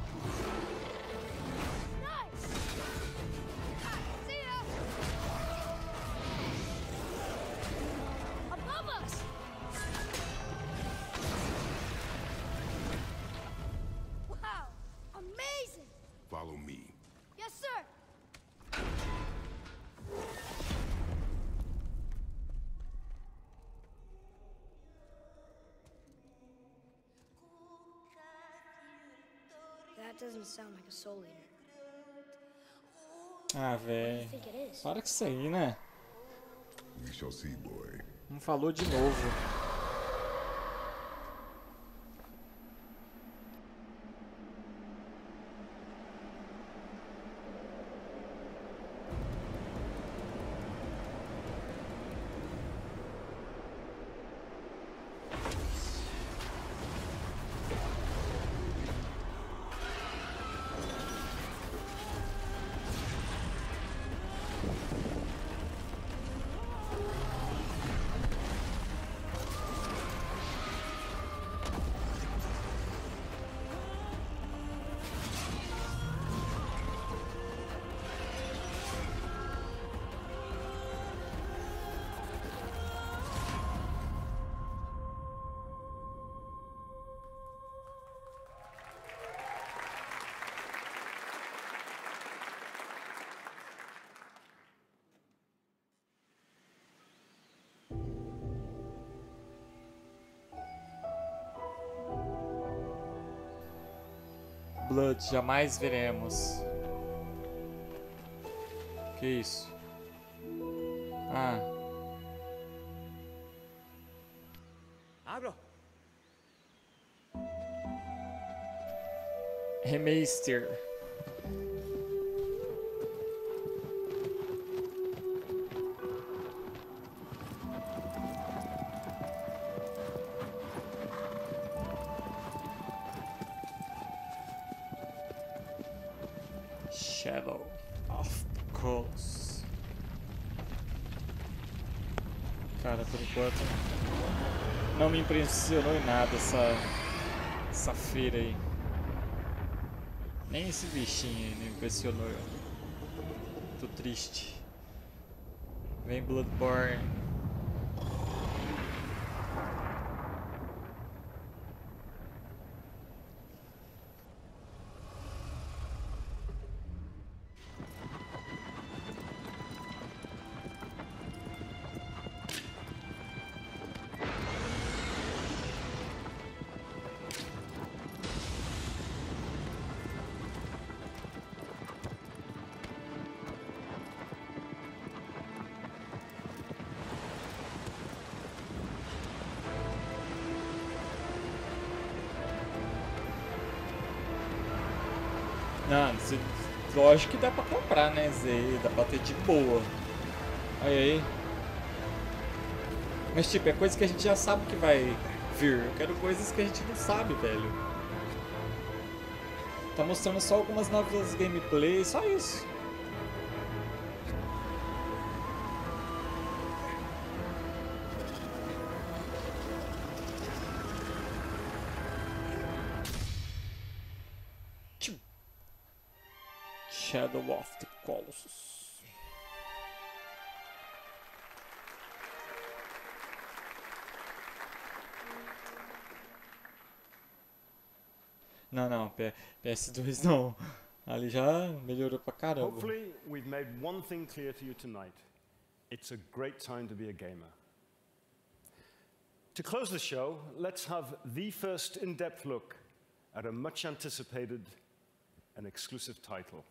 Nice! See ya! Above us! Wow! Amazing! Follow me. Yes, sir! That doesn't sound like a Soul Eater. Ah, velho. Para com isso aí, né? We shall see, boy. Não falou de novo. Blood, jamais veremos. Que isso? Ah. Abro. Remaster. Shadow of Colossus. Cara, por enquanto não me impressionou em nada essa feira aí. Nem esse bichinho me impressionou. Tô triste. Vem BloodBorne. Não, lógico que dá pra comprar, né, Zé? Dá pra ter de boa. Aí. Mas tipo, é coisa que a gente já sabe que vai vir. Eu quero coisas que a gente não sabe, velho. Tá mostrando só algumas novas gameplays, só isso. Shadow of the Colossus. Não, PS2 não. Ali já melhorou pra caramba. Hopefully, we've made one thing clear to you tonight. It's a great time to be a gamer. To close the show, let's have the first in-depth look at a much anticipated and exclusive title.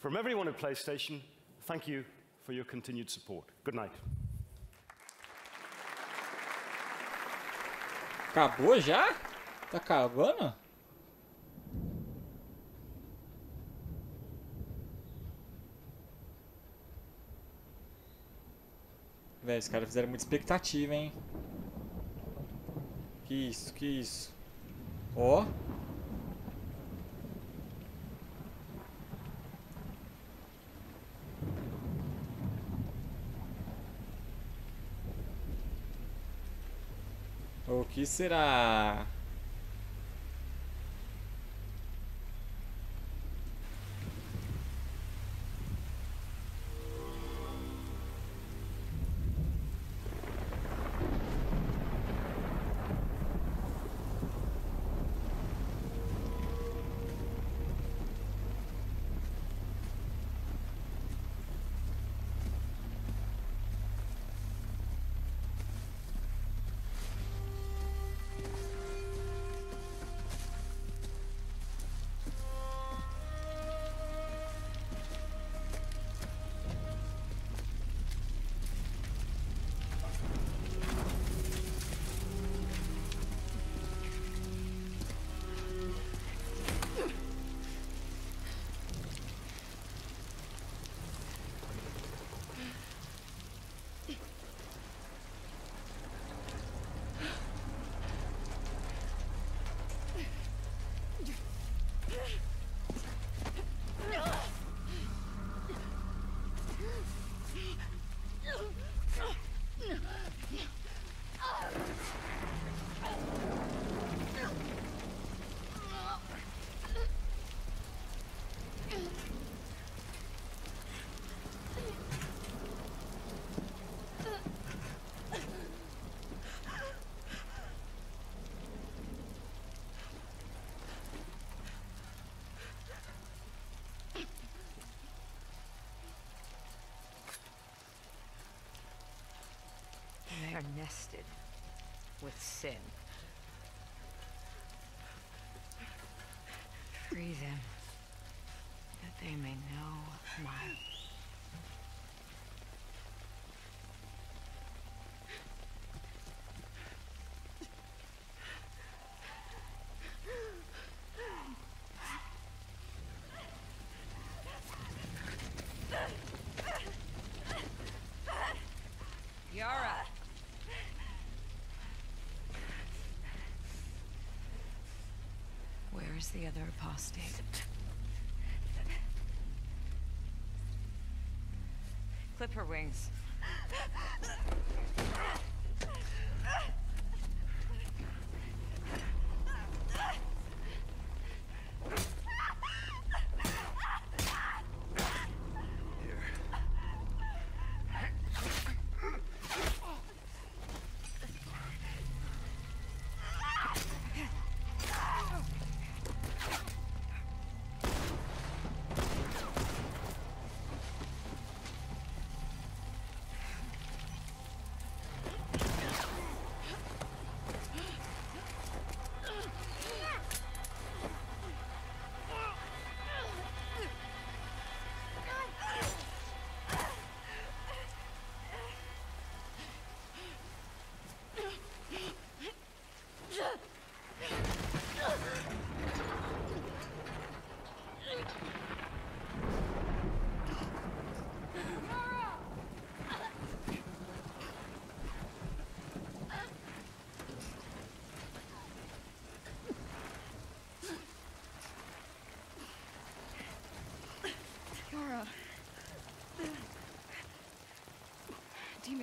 From everyone at PlayStation, thank you for your continued support. Good night. Acabou já? Tá acabando? Véi, os caras fizeram muita expectativa, hein? Que isso? Ó. O que será? They are nested with sin. Free them, that they may know my... Yara! Where is the other apostate? Clip her wings.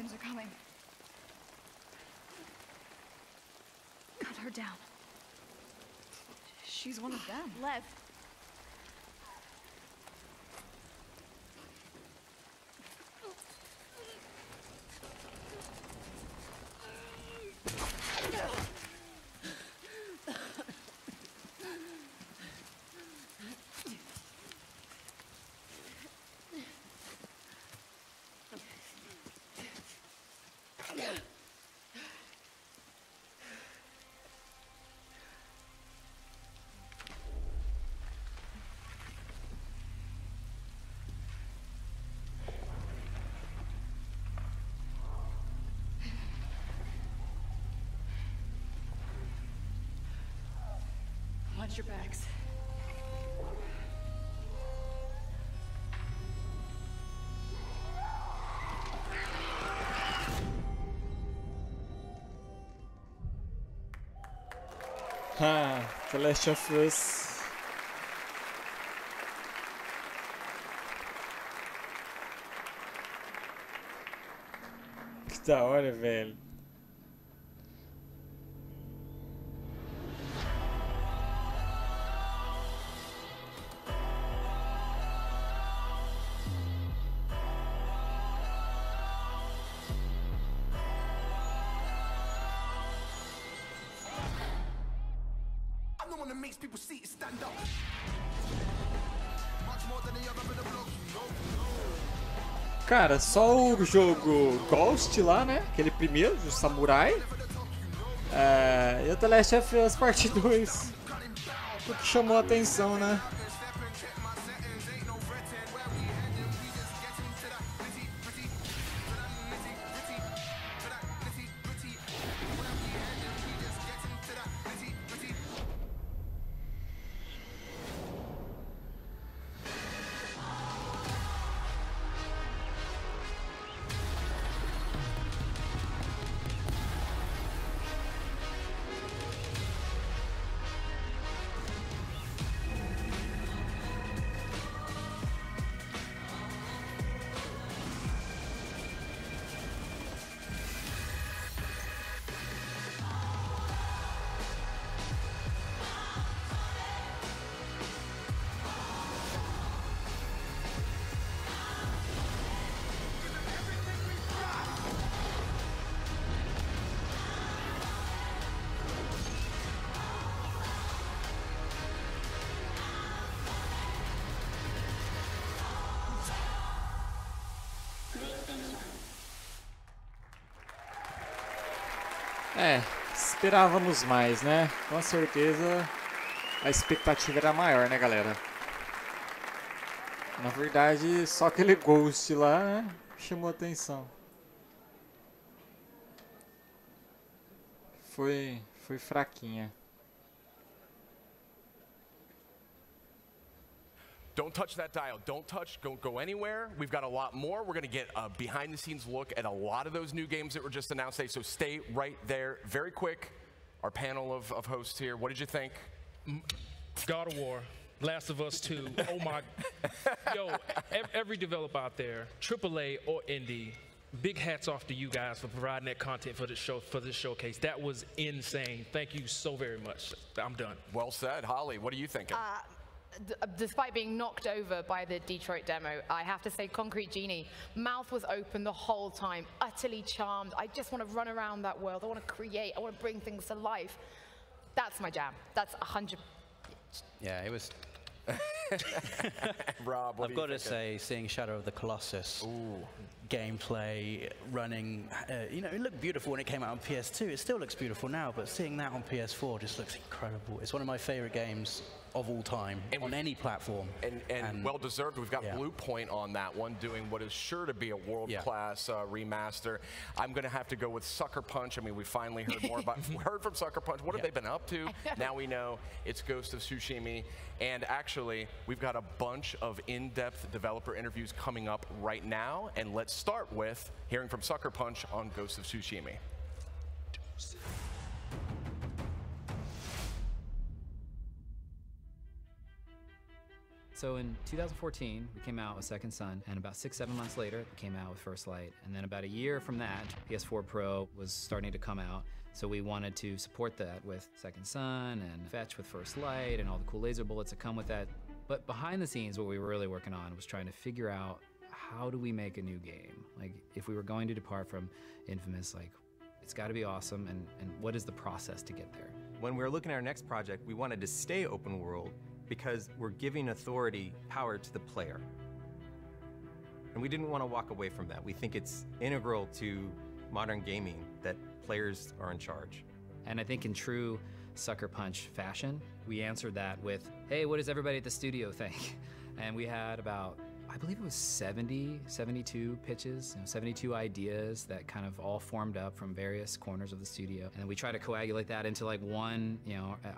Guardians are coming. Cut her down. She's one of them. Lev. Watch your backs. The Last of Us. Que da hora, velho. I'm the one that makes people see it stand up. Much more than the other in the block, Cara, só o jogo Ghost lá, né? Aquele primeiro, do Samurai. E o The Last of Us Part 2. O que chamou a atenção, né? Esperávamos mais, né? Com certeza a expectativa era maior, né, galera? Na verdade, só aquele Ghost lá, né, chamou atenção. Foi fraquinha. Don't touch that dial. Don't go anywhere. We've got a lot more. We're going to get a behind-the-scenes look at a lot of those new games that were just announced today, so stay right there. Very quick, our panel of hosts here. What did you think? God of War, Last of Us 2. Oh my. Yo, every developer out there, AAA or indie, big hats off to you guys for providing that content for this showcase. That was insane. Thank you so very much. I'm done. Well said. Holly, what are you thinking? Despite being knocked over by the Detroit demo, I have to say Concrete Genie, mouth was open the whole time, utterly charmed. I just want to run around that world. I want to create. I want to bring things to life. That's my jam. That's 100. Yeah, it was. Rob, what I've got to say, seeing Shadow of the Colossus, gameplay, running, you know, it looked beautiful when it came out on PS2. It still looks beautiful now, but seeing that on PS4 just looks incredible. It's one of my favorite games of all time on any platform. And well deserved. We've got Blue Point on that one, doing what is sure to be a world-class remaster. I'm going to have to go with Sucker Punch. I mean, we finally heard more about, heard from Sucker Punch. What have they been up to? Now we know it's Ghost of Tsushima. And actually, we've got a bunch of in-depth developer interviews coming up right now. And let's start with hearing from Sucker Punch on Ghost of Tsushima. So in 2014, we came out with Second Son, and about 6-7 months later, we came out with First Light. And then about a year from that, PS4 Pro was starting to come out. So we wanted to support that with Second Son and Fetch with First Light and all the cool laser bullets that come with that. But behind the scenes, what we were really working on was trying to figure out how do we make a new game? Like, if we were going to depart from Infamous, like, it's got to be awesome, and what is the process to get there? When we were looking at our next project, we wanted to stay open world because we're giving authority, power to the player. And we didn't want to walk away from that. We think it's integral to modern gaming that players are in charge. And I think in true Sucker Punch fashion, we answered that with, hey, what does everybody at the studio think? And we had about, I believe it was 72 pitches, 72 ideas that kind of all formed up from various corners of the studio. And we try to coagulate that into like one,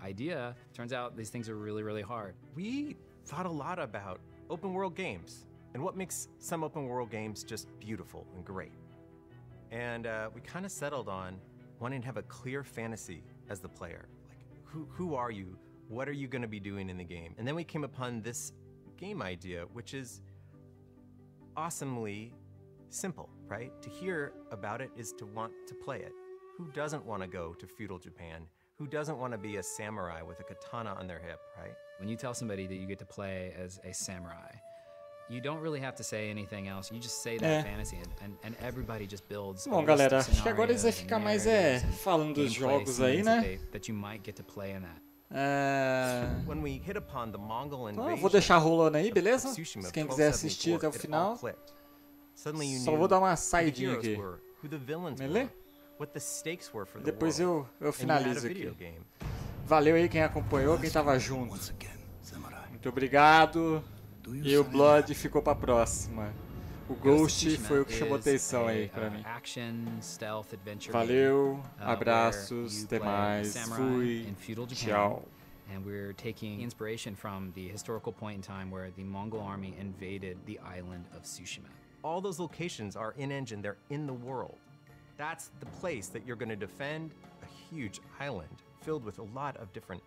idea. Turns out these things are really, really hard. We thought a lot about open world games and what makes some open world games just beautiful and great. And we kind of settled on wanting to have a clear fantasy as the player. Like, who are you? What are you going to be doing in the game? And then we came upon this game idea, which is awesomely simple, right? To hear about it is to want to play it. Who doesn't want to go to feudal Japan? Who doesn't want to be a samurai with a katana on their hip, right? When you tell somebody that you get to play as a samurai, you don't really have to say anything else. You just say that fantasy, and everybody just builds. Bom, galera, acho que agora eles vão ficar mais falando dos jogos aí, né? That you might get to play in that. When we hit upon the Mongol Então, eu vou deixar rolando aí, beleza? Se quem quiser assistir até o final. Só vou dar uma saidinha aqui. Beleza? Depois eu finalizo aqui. Valeu aí quem acompanhou, quem tava junto. Muito obrigado. E o Blood ficou pra próxima. O Ghost foi o que chamou atenção aí pra mim. Valeu, abraços, até mais, fui, tchau. And we're taking inspiration from the historical point in time where the Mongol army invaded the island of Tsushima. All those locations are in-engine, they're in the world. That's the place that you're going to defend, a huge island filled with a lot of different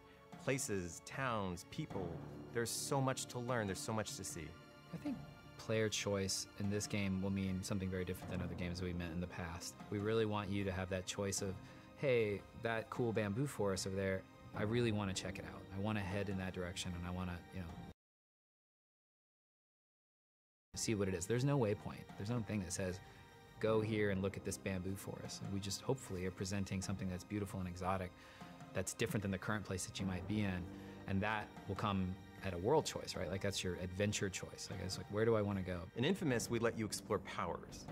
places, towns, people. There's so much to learn, there's so much to see. I think player choice in this game will mean something very different than other games that we've met in the past. We really want you to have that choice of, hey, that cool bamboo forest over there, I really want to check it out. I want to head in that direction, and I want to, see what it is. There's no waypoint. There's no thing that says, go here and look at this bamboo forest. We just hopefully are presenting something that's beautiful and exotic, that's different than the current place that you might be in, and that will come at a world choice, right? Like, that's your adventure choice. Like, it's like, where do I want to go? In Infamous, we let you explore powers.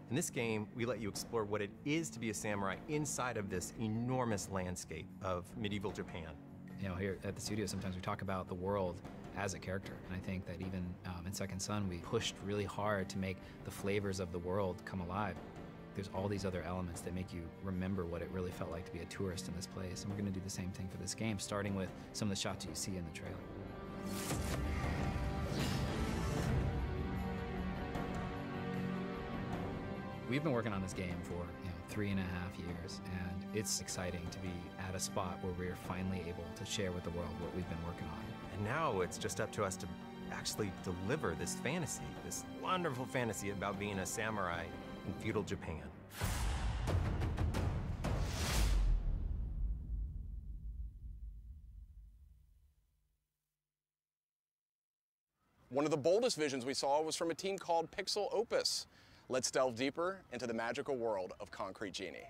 In this game, we let you explore what it is to be a samurai inside of this enormous landscape of medieval Japan. Here at the studio, sometimes we talk about the world as a character, and I think that even in Second Son, we pushed really hard to make the flavors of the world come alive. There's all these other elements that make you remember what it really felt like to be a tourist in this place, and we're going to do the same thing for this game, starting with some of the shots you see in the trailer. We've been working on this game for 3.5 years, and it's exciting to be at a spot where we're finally able to share with the world what we've been working on. And now it's just up to us to actually deliver this fantasy, this wonderful fantasy about being a samurai in feudal Japan. One of the boldest visions we saw was from a team called Pixel Opus. Let's delve deeper into the magical world of Concrete Genie.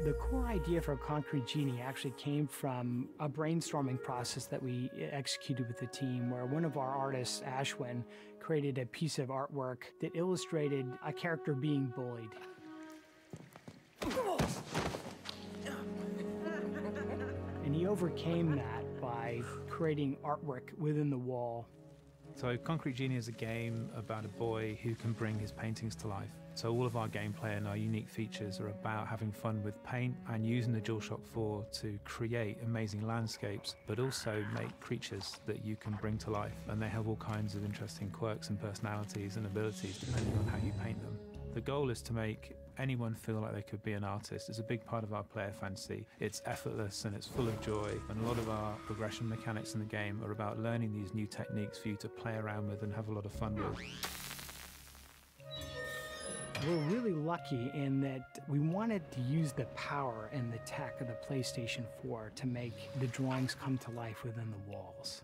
The core idea for Concrete Genie actually came from a brainstorming process that we executed with the team, where one of our artists, Ashwin, created a piece of artwork that illustrated a character being bullied. And he overcame that by creating artwork within the wall. So Concrete Genie is a game about a boy who can bring his paintings to life. So all of our gameplay and our unique features are about having fun with paint and using the DualShock 4 to create amazing landscapes, but also make creatures that you can bring to life. And they have all kinds of interesting quirks and personalities and abilities depending on how you paint them. The goal is to make anyone feel like they could be an artist. It's a big part of our player fantasy. It's effortless and it's full of joy, and a lot of our progression mechanics in the game are about learning these new techniques for you to play around with and have a lot of fun with. We're really lucky in that we wanted to use the power and the tech of the PlayStation 4 to make the drawings come to life within the walls.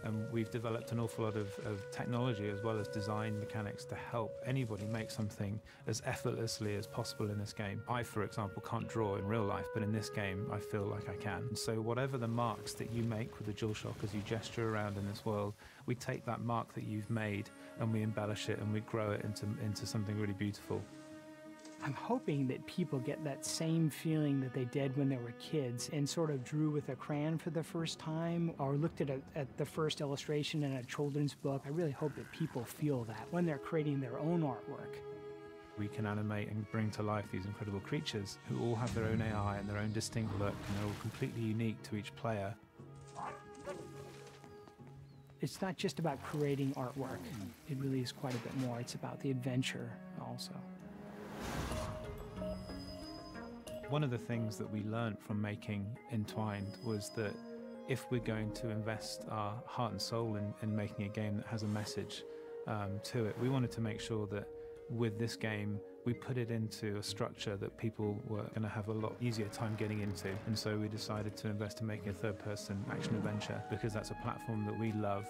And we've developed an awful lot of technology as well as design mechanics to help anybody make something as effortlessly as possible in this game. I, for example, can't draw in real life, but in this game, I feel like I can. And so whatever the marks that you make with the DualShock as you gesture around in this world, we take that mark that you've made and we embellish it and we grow it into something really beautiful. I'm hoping that people get that same feeling that they did when they were kids and sort of drew with a crayon for the first time or looked at the first illustration in a children's book. I really hope that people feel that when they're creating their own artwork. We can animate and bring to life these incredible creatures who all have their own AI and their own distinct look, and they're all completely unique to each player. It's not just about creating artwork. It really is quite a bit more. It's about the adventure also. One of the things that we learned from making Entwined was that if we're going to invest our heart and soul in making a game that has a message to it, we wanted to make sure that with this game we put it into a structure that people were going to have a lot easier time getting into. And so we decided to invest in making a third-person action-adventure because that's a platform that we love.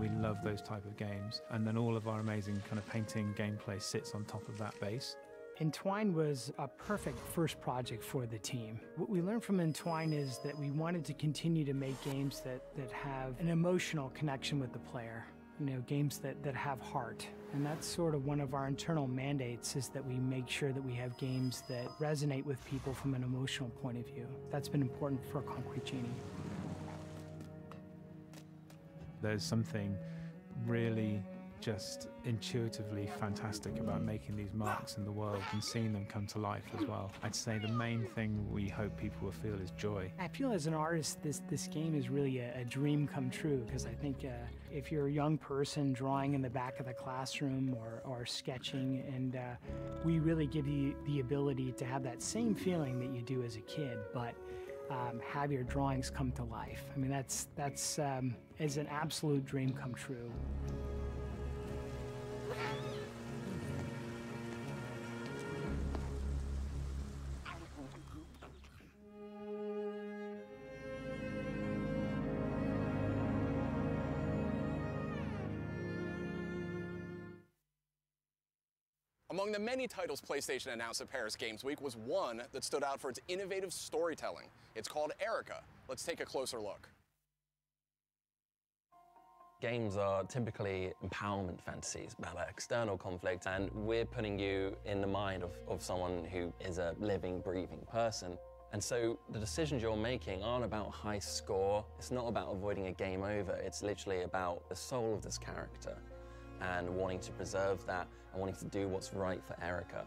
We love those type of games. And then all of our amazing kind of painting gameplay sits on top of that base. Entwine was a perfect first project for the team. What we learned from Entwine is that we wanted to continue to make games that have an emotional connection with the player, games that have heart. And that's sort of one of our internal mandates, is that we make sure that we have games that resonate with people from an emotional point of view. That's been important for Concrete Genie. There's something really just intuitively fantastic about making these marks in the world and seeing them come to life as well. I'd say the main thing we hope people will feel is joy. I feel as an artist, this game is really a dream come true, because I think if you're a young person drawing in the back of the classroom or sketching, and we really give you the ability to have that same feeling that you do as a kid, but have your drawings come to life. I mean, that's is an absolute dream come true. Among the many titles PlayStation announced at Paris Games Week was one that stood out for its innovative storytelling. It's called Erica. Let's take a closer look. Games are typically empowerment fantasies about external conflict, and we're putting you in the mind of someone who is a living, breathing person. And so the decisions you're making aren't about high score. It's not about avoiding a game over. It's literally about the soul of this character and wanting to preserve that and wanting to do what's right for Erica.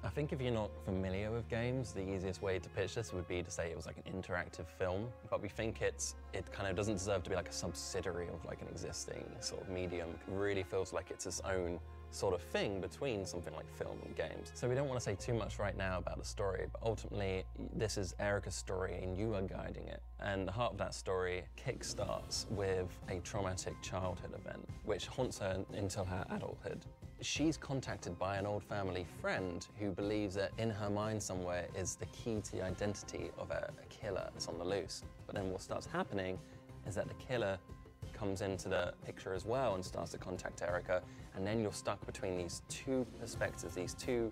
I think if you're not familiar with games, the easiest way to pitch this would be to say it was like an interactive film, but we think it kind of doesn't deserve to be like a subsidiary of like an existing sort of medium. It really feels like it's its own sort of thing between something like film and games. So we don't want to say too much right now about the story, but ultimately this is Erica's story and you are guiding it. And the heart of that story kickstarts with a traumatic childhood event, which haunts her until her adulthood. She's contacted by an old family friend who believes that in her mind somewhere is the key to the identity of a killer that's on the loose. But then what starts happening is that the killer comes into the picture as well and starts to contact Erica, and then you're stuck between these two perspectives, these two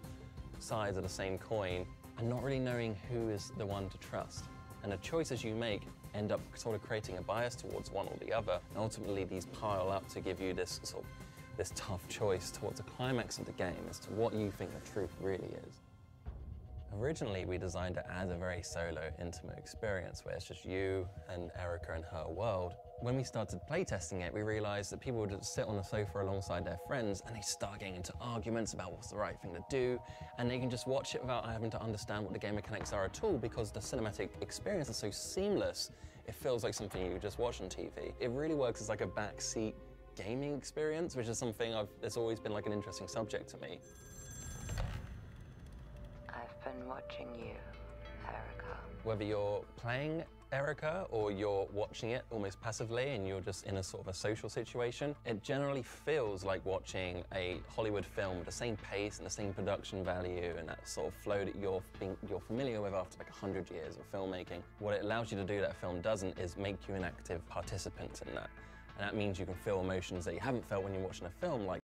sides of the same coin, and not really knowing who is the one to trust. And the choices you make end up sort of creating a bias towards one or the other, and ultimately these pile up to give you this sort of this tough choice towards the climax of the game as to what you think the truth really is. Originally, we designed it as a very solo, intimate experience where it's just you and Erica and her world. When we started playtesting it, we realized that people would just sit on the sofa alongside their friends and they start getting into arguments about what's the right thing to do, and they can just watch it without having to understand what the game mechanics are at all, because the cinematic experience is so seamless, it feels like something you just watch on TV. It really works as like a backseat gaming experience, which is something that's always been like an interesting subject to me. fun watching you, Erica. Whether you're playing Erica or you're watching it almost passively and you're just in a sort of a social situation, it generally feels like watching a Hollywood film with the same pace and the same production value and that sort of flow that you're familiar with after like 100 years of filmmaking. What it allows you to do that a film doesn't is make you an active participant in that. And that means you can feel emotions that you haven't felt when you're watching a film, like